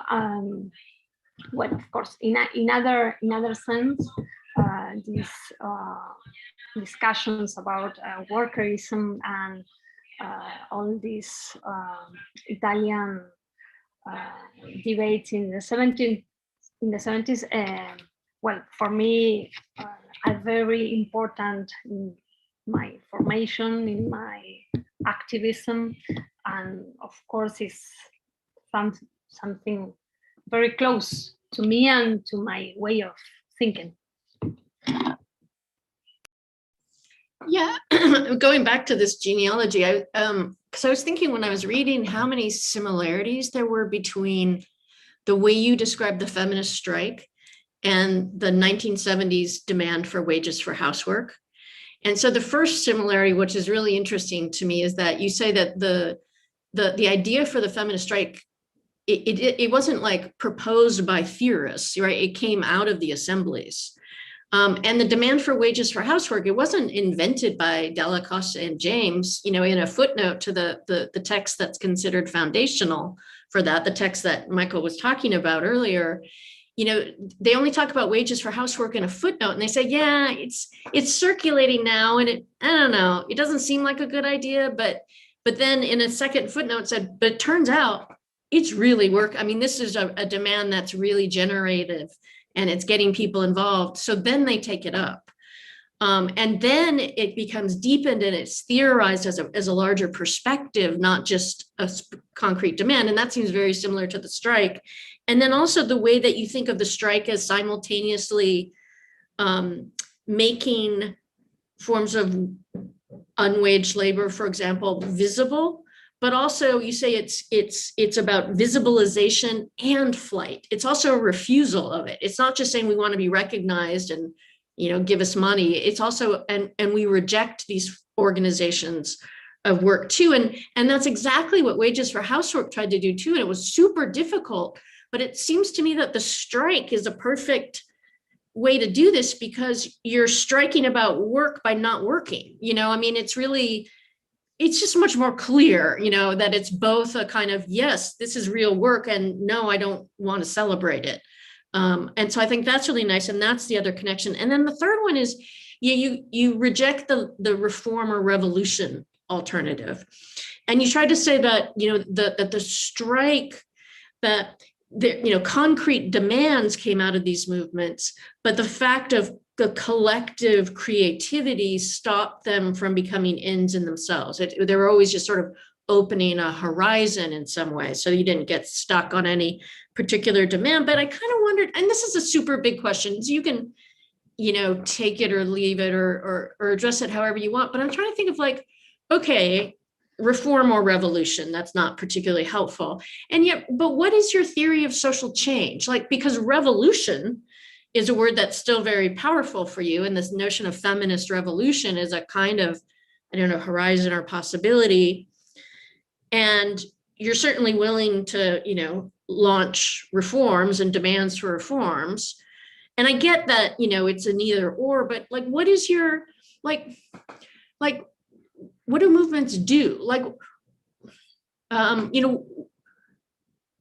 well, of course, in other sense, these discussions about workerism and all these Italian debates in the 70s, well, for me, are very important in my formation, in my activism, and of course is something very close to me and to my way of thinking. Yeah, going back to this genealogy, because I was thinking when I was reading how many similarities there were between the way you described the feminist strike and the 1970s demand for wages for housework. And so the first similarity, which is really interesting to me, is that you say that the idea for the feminist strike, it wasn't like proposed by theorists, right? It came out of the assemblies. And the demand for wages for housework, it wasn't invented by Della Costa and James, you know, in a footnote to the text that's considered foundational for that, the text that Michael was talking about earlier. You know, they only talk about wages for housework in a footnote, and they say, yeah, it's circulating now, and I don't know, it doesn't seem like a good idea, but then in a second footnote said, but it turns out it's really work. I mean, this is a demand that's really generative, and it's getting people involved. So then they take it up. And then it becomes deepened and it's theorized as a larger perspective, not just a concrete demand. And that seems very similar to the strike. And then also the way that you think of the strike as simultaneously making forms of unwaged labor, for example, visible, but also you say it's about visibilization and flight. It's also a refusal of it. It's not just saying we want to be recognized and, you know, give us money. It's also, and we reject these organizations of work too. And that's exactly what Wages for Housework tried to do too. And it was super difficult, but it seems to me that the strike is a perfect way to do this because you're striking about work by not working. You know, I mean, it's just much more clear, you know, that it's both a kind of, yes, this is real work, and no, I don't want to celebrate it. And so I think that's really nice. And that's the other connection. And then the third one is, yeah, you reject the reform or revolution alternative. And you try to say that, you know, that the strike, that the, you know, concrete demands came out of these movements, but the fact of the collective creativity stopped them from becoming ends in themselves. They were always just sort of opening a horizon in some way. So you didn't get stuck on any particular demand. But I kind of wondered, and this is a super big question, so you can, you know, take it or leave it or address it however you want. But I'm trying to think of, like, okay, reform or revolution, that's not particularly helpful. And yet, but what is your theory of social change? Like, because revolution is a word that's still very powerful for you. And this notion of feminist revolution is a kind of, I don't know, horizon or possibility. And you're certainly willing to, you know, launch reforms and demands for reforms. And I get that, you know, it's an either or, but like, what is your, like, what do movements do? Like, you know,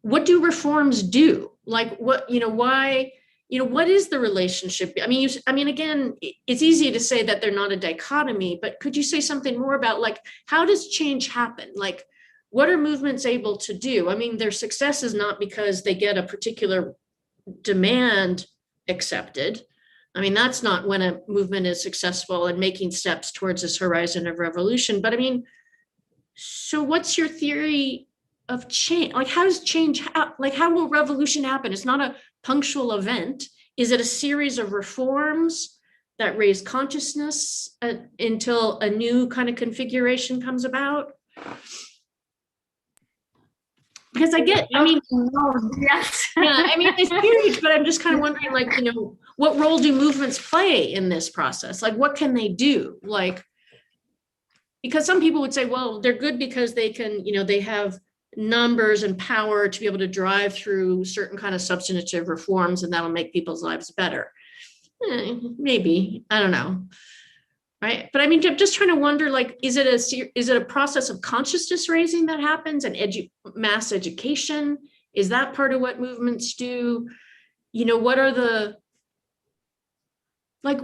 what do reforms do? Like, what, you know, why, you know, what is the relationship? I mean, again, it's easy to say that they're not a dichotomy, but could you say something more about, like, how does change happen? Like, what are movements able to do? I mean, their success is not because they get a particular demand accepted. I mean, that's not when a movement is successful and making steps towards this horizon of revolution. But I mean, so what's your theory of change? Like, how does change, like, how will revolution happen? It's not a punctual event. Is it a series of reforms that raise consciousness until a new kind of configuration comes about? Because I get, I mean, yes. yeah, I mean, it's huge, but I'm just kind of wondering, like, you know, what role do movements play in this process? Like, what can they do? Like, because some people would say, well, they're good because they can, you know, they have numbers and power to be able to drive through certain kind of substantive reforms, and that'll make people's lives better. Maybe, I don't know. Right. But I mean, I'm just trying to wonder, like, is it a process of consciousness raising that happens, and mass education? Is that part of what movements do? You know, what are the, like,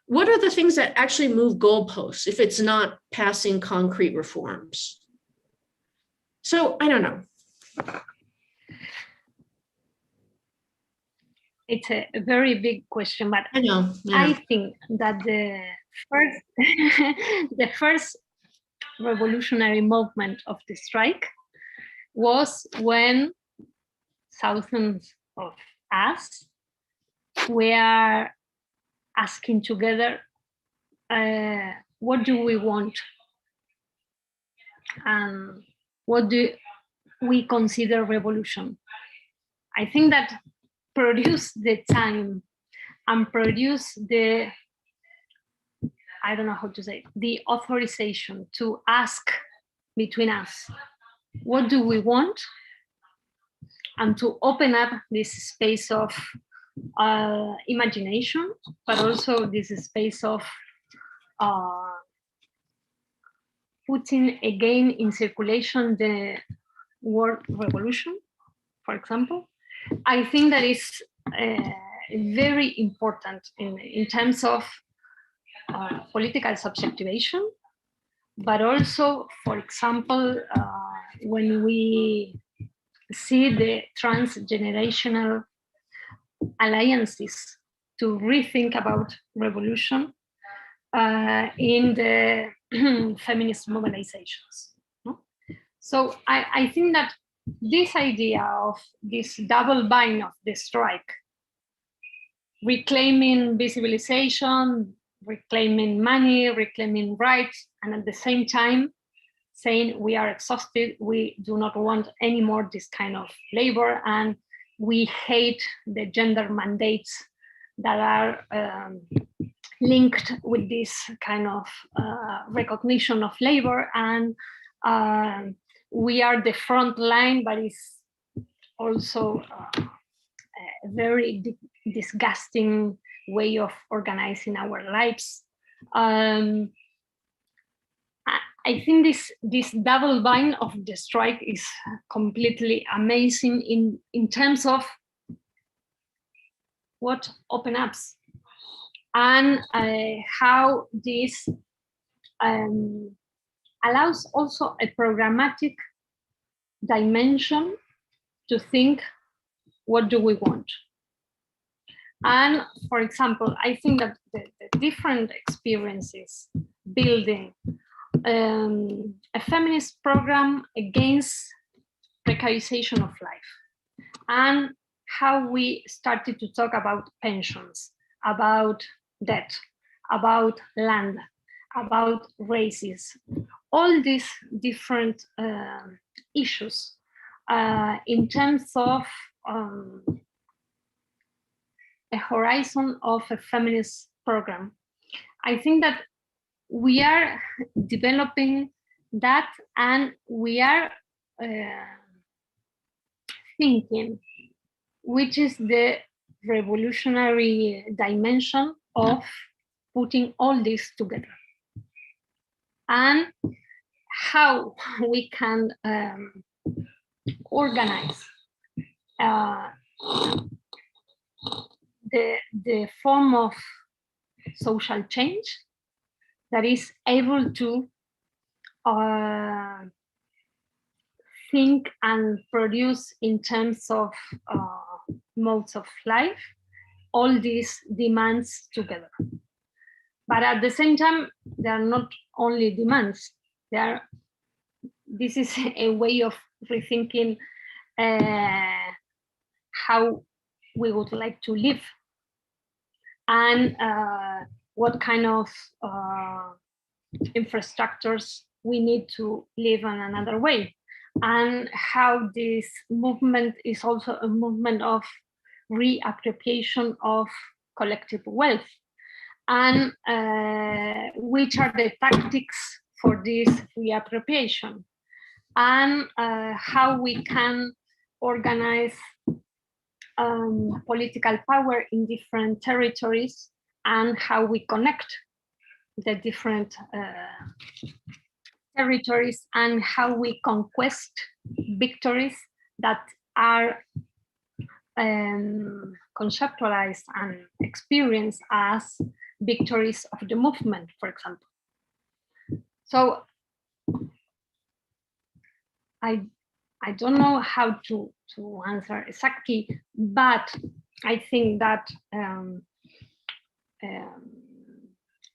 what are the things that actually move goalposts if it's not passing concrete reforms? So I don't know. It's a very big question, but I know. I think that the first revolutionary movement of the strike was when thousands of us were asking together, what do we want? And what do we consider revolution? I think that produce the time and produce the, I don't know how to say, the authorization to ask between us, what do we want? And to open up this space of imagination, but also this space of putting again in circulation the word revolution, for example. I think that is very important in terms of political subjectivation, but also, for example, when we see the transgenerational alliances to rethink about revolution in the feminist mobilizations. No? So I think that this idea of this double bind of the strike, reclaiming visibilization, reclaiming money, reclaiming rights, and at the same time saying we are exhausted, we do not want anymore this kind of labor, and we hate the gender mandates that are linked with this kind of recognition of labor, and we are the front line, but it's also a very disgusting way of organizing our lives. I think this double bind of the strike is completely amazing in terms of what open up and how this allows also a programmatic dimension to think, what do we want? And for example, I think that the different experiences building a feminist program against precarization of life, and how we started to talk about pensions, about debt, about land, about races, all these different issues in terms of a horizon of a feminist program. I think that we are developing that, and we are thinking which is the revolutionary dimension of putting all this together, and how we can organize the form of social change that is able to think and produce in terms of modes of life all these demands together. But at the same time, they are not only demands. This is a way of rethinking how we would like to live, and what kind of infrastructures we need to live in another way, and how this movement is also a movement of reappropriation of collective wealth, and which are the tactics for this reappropriation, and how we can organize political power in different territories, and how we connect the different territories, and how we conquest victories that are conceptualized and experienced as victories of the movement, for example. So I don't know how to answer exactly, but I think that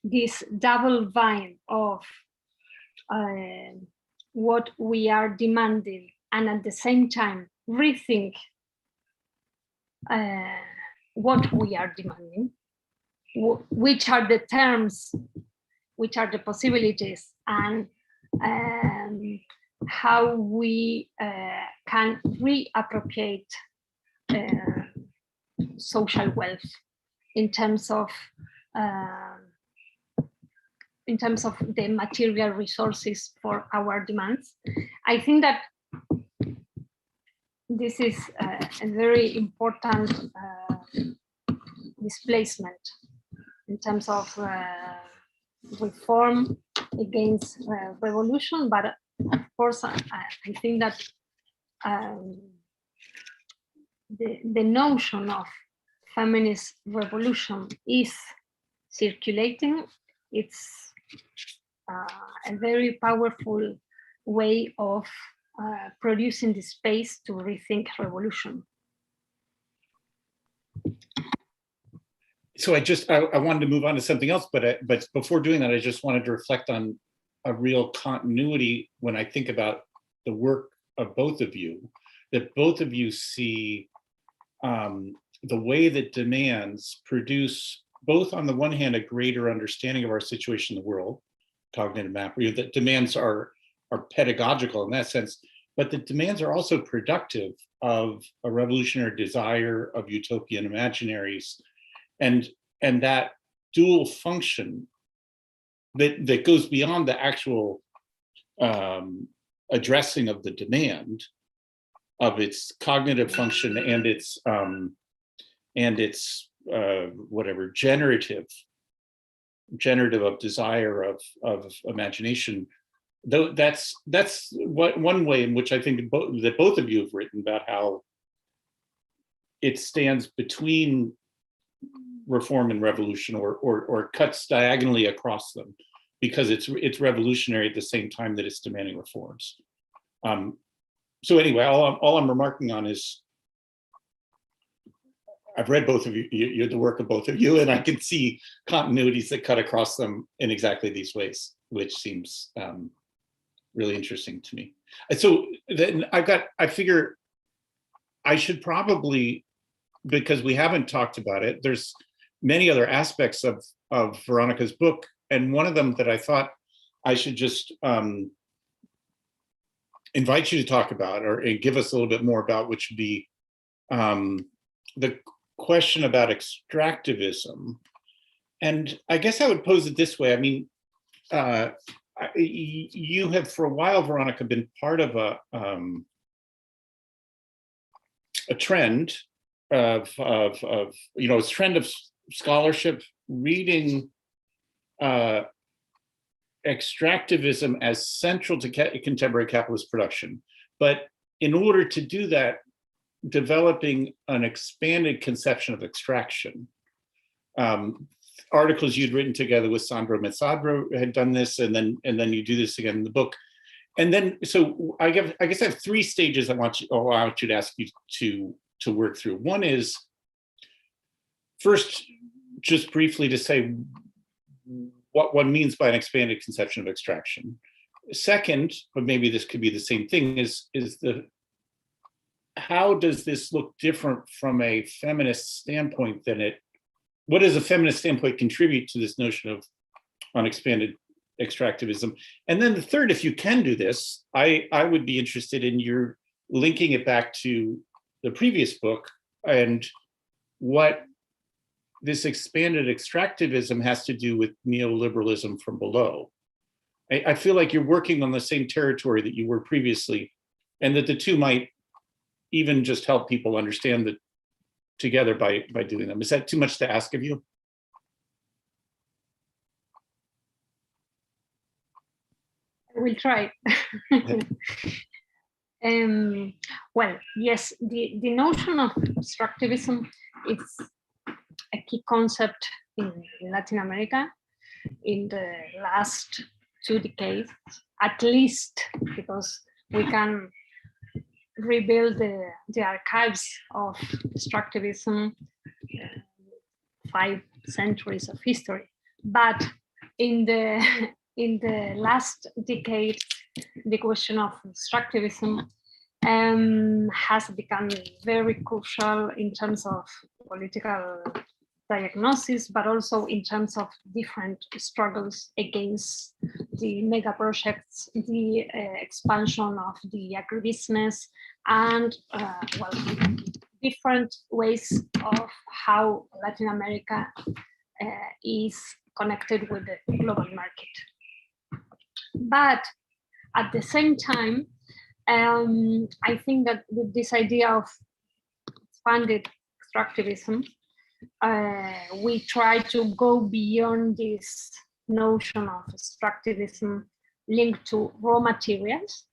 this double bind of what we are demanding, and at the same time rethink what we are demanding, which are the terms, which are the possibilities, and how we can reappropriate social wealth in terms of the material resources for our demands. I think that this is a very important displacement in terms of reform against revolution, but of course I think that the notion of feminist revolution is circulating. It's a very powerful way of producing the space to rethink revolution. So I wanted to move on to something else, but before doing that, I just wanted to reflect on a real continuity when I think about the work of both of you, that both of you see the way that demands produce, both on the one hand, a greater understanding of our situation in the world, cognitive map, that demands are pedagogical in that sense, but the demands are also productive of a revolutionary desire of utopian imaginaries, and that dual function that goes beyond the actual addressing of the demand, of its cognitive function and its whatever generative of desire of imagination. Though that's what one way in which I think that both of you have written about how it stands between reform and revolution, or cuts diagonally across them, because it's revolutionary at the same time that it's demanding reforms. So anyway, all I'm remarking on is I've read both of you, the work of both of you, and I can see continuities that cut across them in exactly these ways, which seems really interesting to me. And so then I figure I should probably, because we haven't talked about it, there's many other aspects of Veronica's book and one of them that I thought I should just invite you to talk about or give us a little bit more about, which would be the question about extractivism. And I guess I would pose it this way. I mean, you have for a while, Veronica, been part of a trend of you know, a trend of scholarship reading extractivism as central to contemporary capitalist production, but in order to do that, developing an expanded conception of extraction. Articles you'd written together with Sandro Mezzadro had done this, and then you do this again in the book. And then, so I guess I have three stages I want you to ask you to work through. One is, first, just briefly to say what one means by an expanded conception of extraction. Second, but maybe this could be the same thing, is how does this look different from a feminist standpoint than it, what does a feminist standpoint contribute to this notion of unexpanded extractivism? And then the third, if you can do this, I would be interested in your linking it back to the previous book and what this expanded extractivism has to do with neoliberalism from below. I feel like you're working on the same territory that you were previously, and that the two might even just help people understand that together by doing them. Is that too much to ask of you? I will try. Well, yes, the notion of extractivism is a key concept in Latin America in the last 2 decades, at least, because we can rebuild the archives of extractivism, 5 centuries of history. But in the last decade, the question of extractivism has become very crucial in terms of political diagnosis, but also in terms of different struggles against the mega projects, the expansion of the agribusiness, and well, different ways of how Latin America is connected with the global market. But at the same time, I think that with this idea of expanded extractivism, we try to go beyond this notion of extractivism linked to raw materials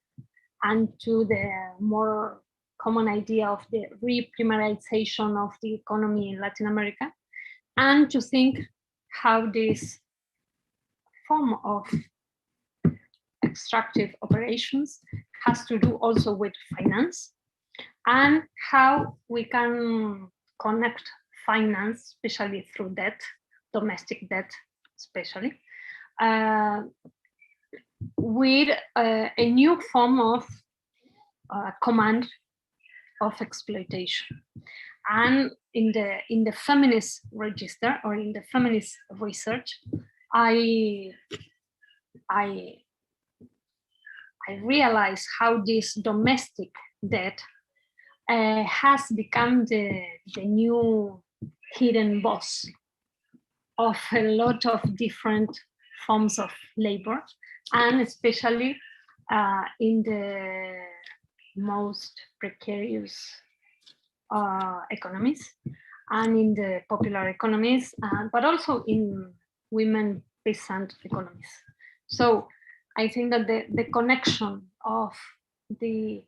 and to the more common idea of the reprimarization of the economy in Latin America, and to think how this form of extractive operations has to do also with finance, and how we can connect finance, especially through debt, domestic debt especially, with a new form of command of exploitation. And in the feminist register, or in the feminist research, I realize how this domestic debt has become the new hidden boss of a lot of different forms of labor, and especially in the most precarious economies, and in the popular economies, but also in women peasant economies. So I think that the connection of the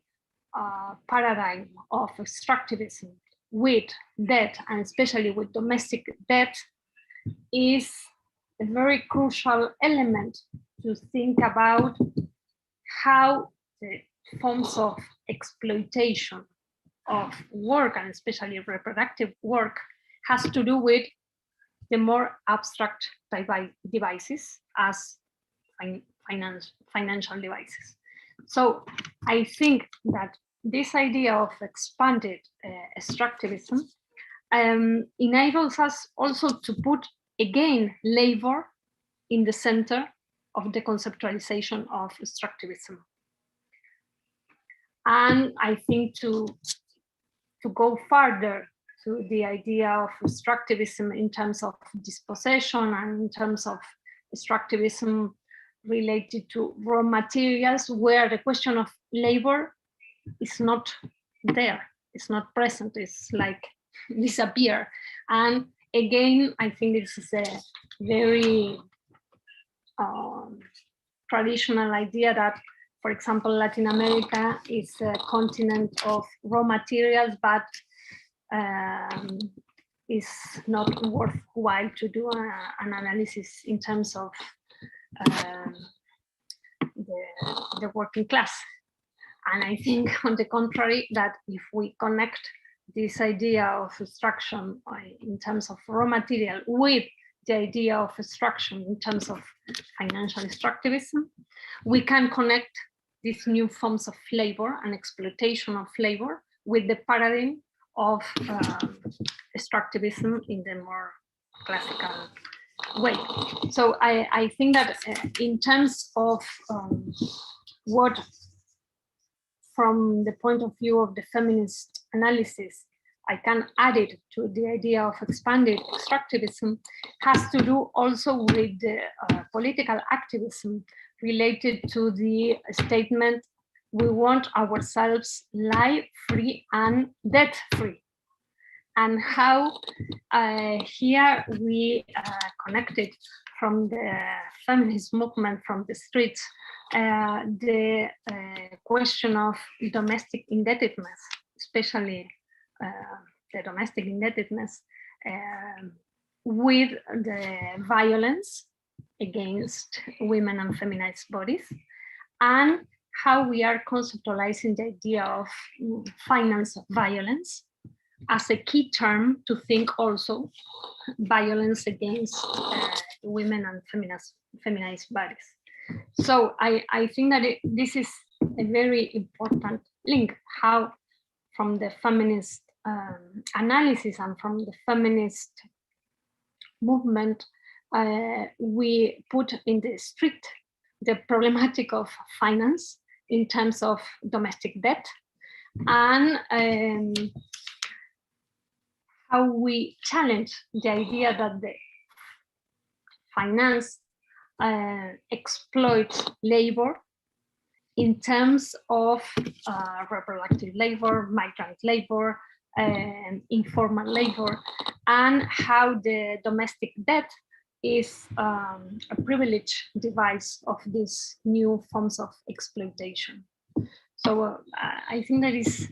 paradigm of extractivism with debt, and especially with domestic debt, is a very crucial element to think about how the forms of exploitation of work, and especially reproductive work, has to do with the more abstract devices as financial devices. So I think that this idea of expanded extractivism enables us also to put again labor in the center of the conceptualization of extractivism. And I think to go further to the idea of extractivism in terms of dispossession and in terms of extractivism related to raw materials, where the question of labor is not there, it's not present, it's like disappear. And again, I think this is a very traditional idea that, for example, Latin America is a continent of raw materials, but is not worthwhile to do an analysis in terms of the working class. And I think, on the contrary, that if we connect this idea of extraction in terms of raw material with the idea of extraction in terms of financial extractivism, we can connect these new forms of labor and exploitation of labor with the paradigm of extractivism in the more classical way. So I think that in terms of what, from the point of view of the feminist analysis, I can add it to the idea of expanded extractivism, has to do also with the political activism related to the statement, we want ourselves life-free and debt-free. And how here we connected from the feminist movement, from the streets, the question of domestic indebtedness, especially the domestic indebtedness, with the violence against women and feminized bodies, and how we are conceptualizing the idea of finance of violence as a key term to think also violence against women and feminized bodies. So I think that this is a very important link, how from the feminist analysis and from the feminist movement, we put in the street the problematic of finance in terms of domestic debt, and how we challenge the idea that the finance exploits labor in terms of reproductive labor, migrant labor, informal labor, and how the domestic debt is a privileged device of these new forms of exploitation. So I think that is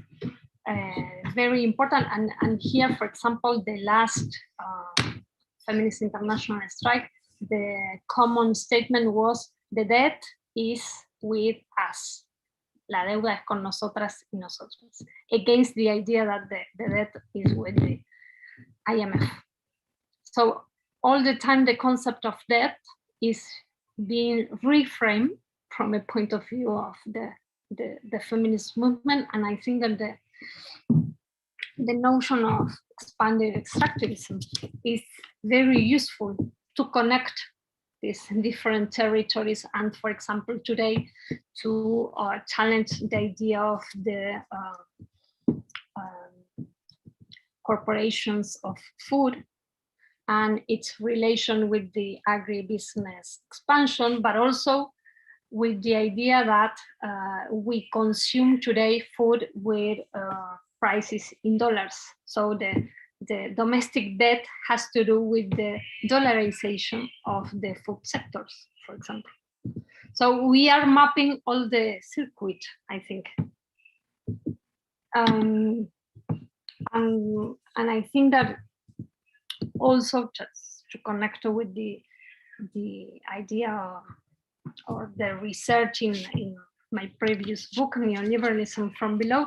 very important. And here, for example, the last Feminist International strike, the common statement was, the debt is with us. La deuda es con nosotras y nosotros, against the idea that the debt is with the IMF. So all the time the concept of debt is being reframed from a point of view of the feminist movement. And I think that the notion of expanded extractivism is very useful to connect these different territories, and for example today to challenge the idea of the corporations of food and its relation with the agribusiness expansion, but also with the idea that we consume today food with prices in dollars. So the domestic debt has to do with the dollarization of the food sectors, for example. So we are mapping all the circuit, I think. And I think that also, just to connect with the idea or the research in my previous book, Neoliberalism from Below,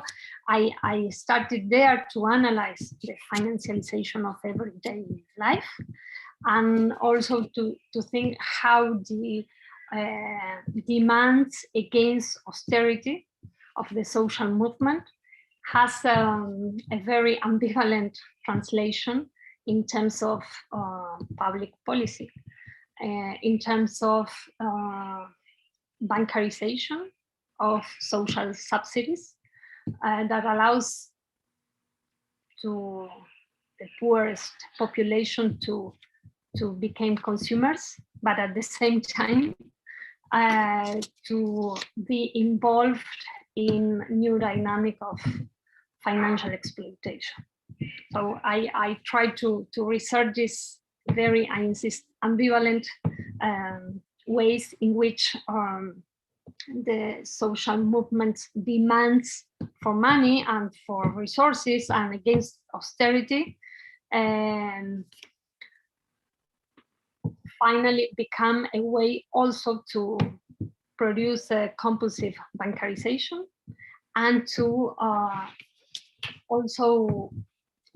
I started there to analyze the financialization of everyday life, and also to think how the demands against austerity of the social movement has a very ambivalent translation in terms of public policy. in terms of bancarization of social subsidies that allows to the poorest population to become consumers, but at the same time to be involved in new dynamic of financial exploitation. So I try to research this very, I insist, ambivalent ways in which the social movement demands for money and for resources and against austerity, and finally become a way also to produce a compulsive bancarization and to also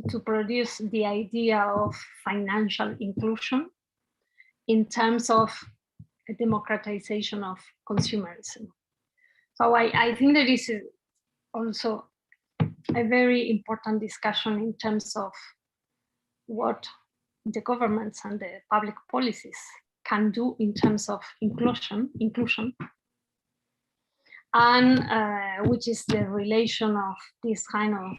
to produce the idea of financial inclusion in terms of a democratization of consumerism. So I think that this is also a very important discussion in terms of what the governments and the public policies can do in terms of inclusion, and which is the relation of this kind of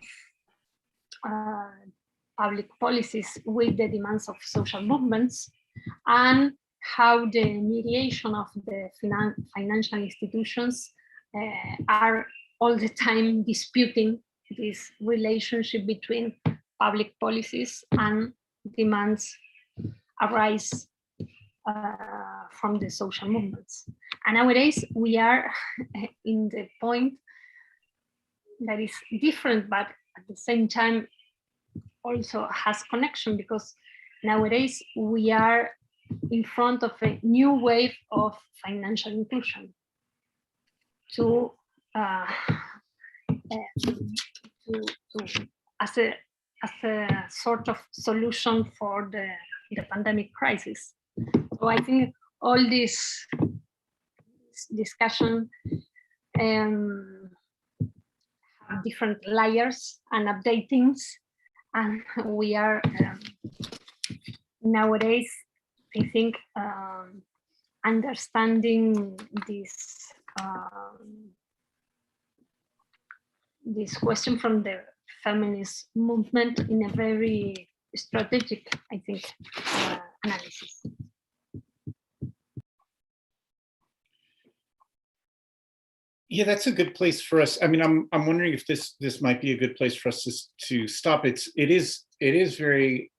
public policies with the demands of social movements, and how the mediation of the financial institutions are all the time disputing this relationship between public policies and demands arise from the social movements. And nowadays we are in the point that is different, but at the same time also has connection, because nowadays we are in front of a new wave of financial inclusion to as a sort of solution for the pandemic crisis. So I think all this discussion have different layers and updatings, and we are nowadays, I think, understanding this question from the feminist movement in a very strategic, I think, analysis. Yeah, that's a good place for us. I mean, I'm wondering if this might be a good place for us to stop. It is very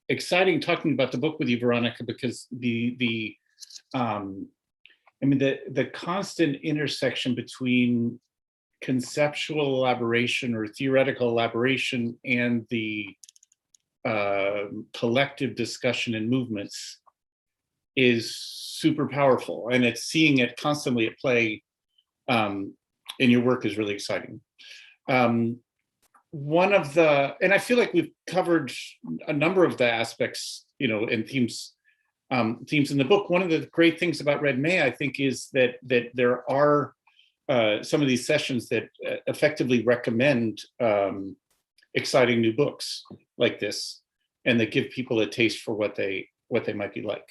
exciting talking about the book with you, Veronica, because the constant intersection between conceptual elaboration or theoretical elaboration and the collective discussion in movements is super powerful, and it's seeing it constantly at play in your work is really exciting. One of the, and I feel like we've covered a number of the aspects, and themes in the book. One of the great things about Red May, I think, is that there are some of these sessions that effectively recommend exciting new books like this, and that give people a taste for what they might be like.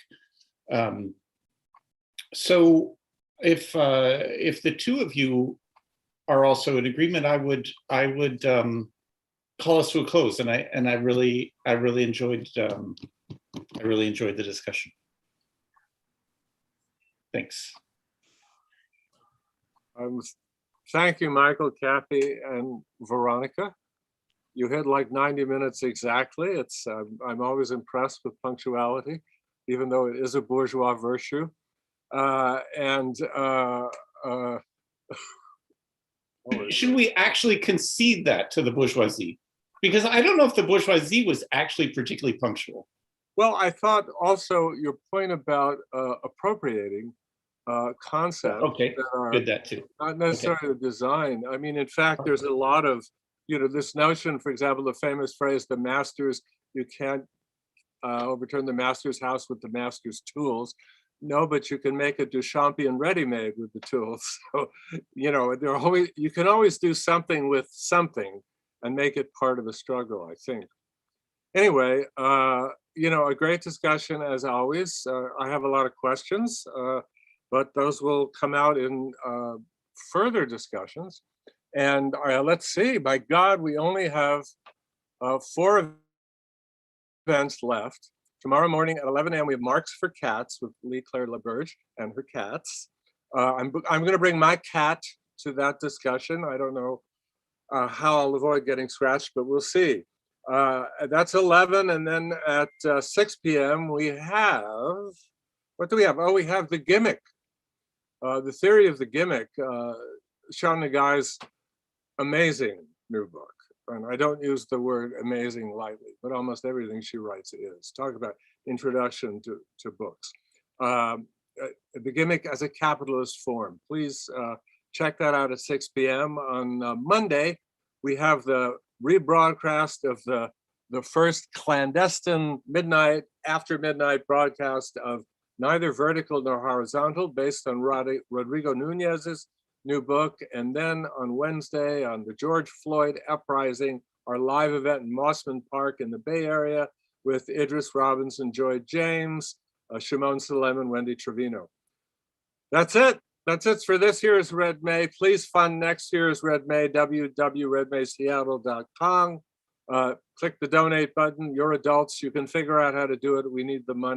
So if the two of you are also in agreement, I would call us to a close. And I really enjoyed the discussion. Thanks. Thank you, Michael, Kathi, and Veronica. You hit like 90 minutes exactly. It's I'm always impressed with punctuality, even though it is a bourgeois virtue. Should we actually concede that to the bourgeoisie? Because I don't know if the bourgeoisie was actually particularly punctual. Well, I thought also your point about appropriating concepts that are did that too. Not necessarily the design. I mean, in fact, there's a lot of, this notion, for example, the famous phrase, the masters, you can't overturn the master's house with the master's tools. No, but you can make a Duchampian ready-made with the tools. So, you can always do something with something and make it part of the struggle, I think. Anyway, a great discussion as always. I have a lot of questions, but those will come out in further discussions. And let's see, by God, we only have 4 events left. Tomorrow morning at 11 a.m. we have Marx for Cats with Lee Claire LaBerge and her cats. I'm going to bring my cat to that discussion. I don't know how I'll avoid getting scratched, but we'll see. That's 11, and then at 6 p.m. we have, what do we have? Oh, we have The Gimmick. The Theory of the Gimmick, Sean Nagai's amazing new book. And I don't use the word amazing lightly, but almost everything she writes is. Talk about introduction to books. The Gimmick as a capitalist form. Please check that out at 6 p.m. On Monday, we have the rebroadcast of the first clandestine after midnight broadcast of Neither Vertical Nor Horizontal, based on Rodrigo Nunez's new book. And then on Wednesday, on the George Floyd uprising, our live event in Mossman Park in the Bay Area with Idris Robinson, Joy James, Shimon Salem, and Wendy Trevino. That's it. That's it for this year's Red May. Please fund next year's Red May, www.redmayseattle.com. Click the donate button. You're adults. You can figure out how to do it. We need the money.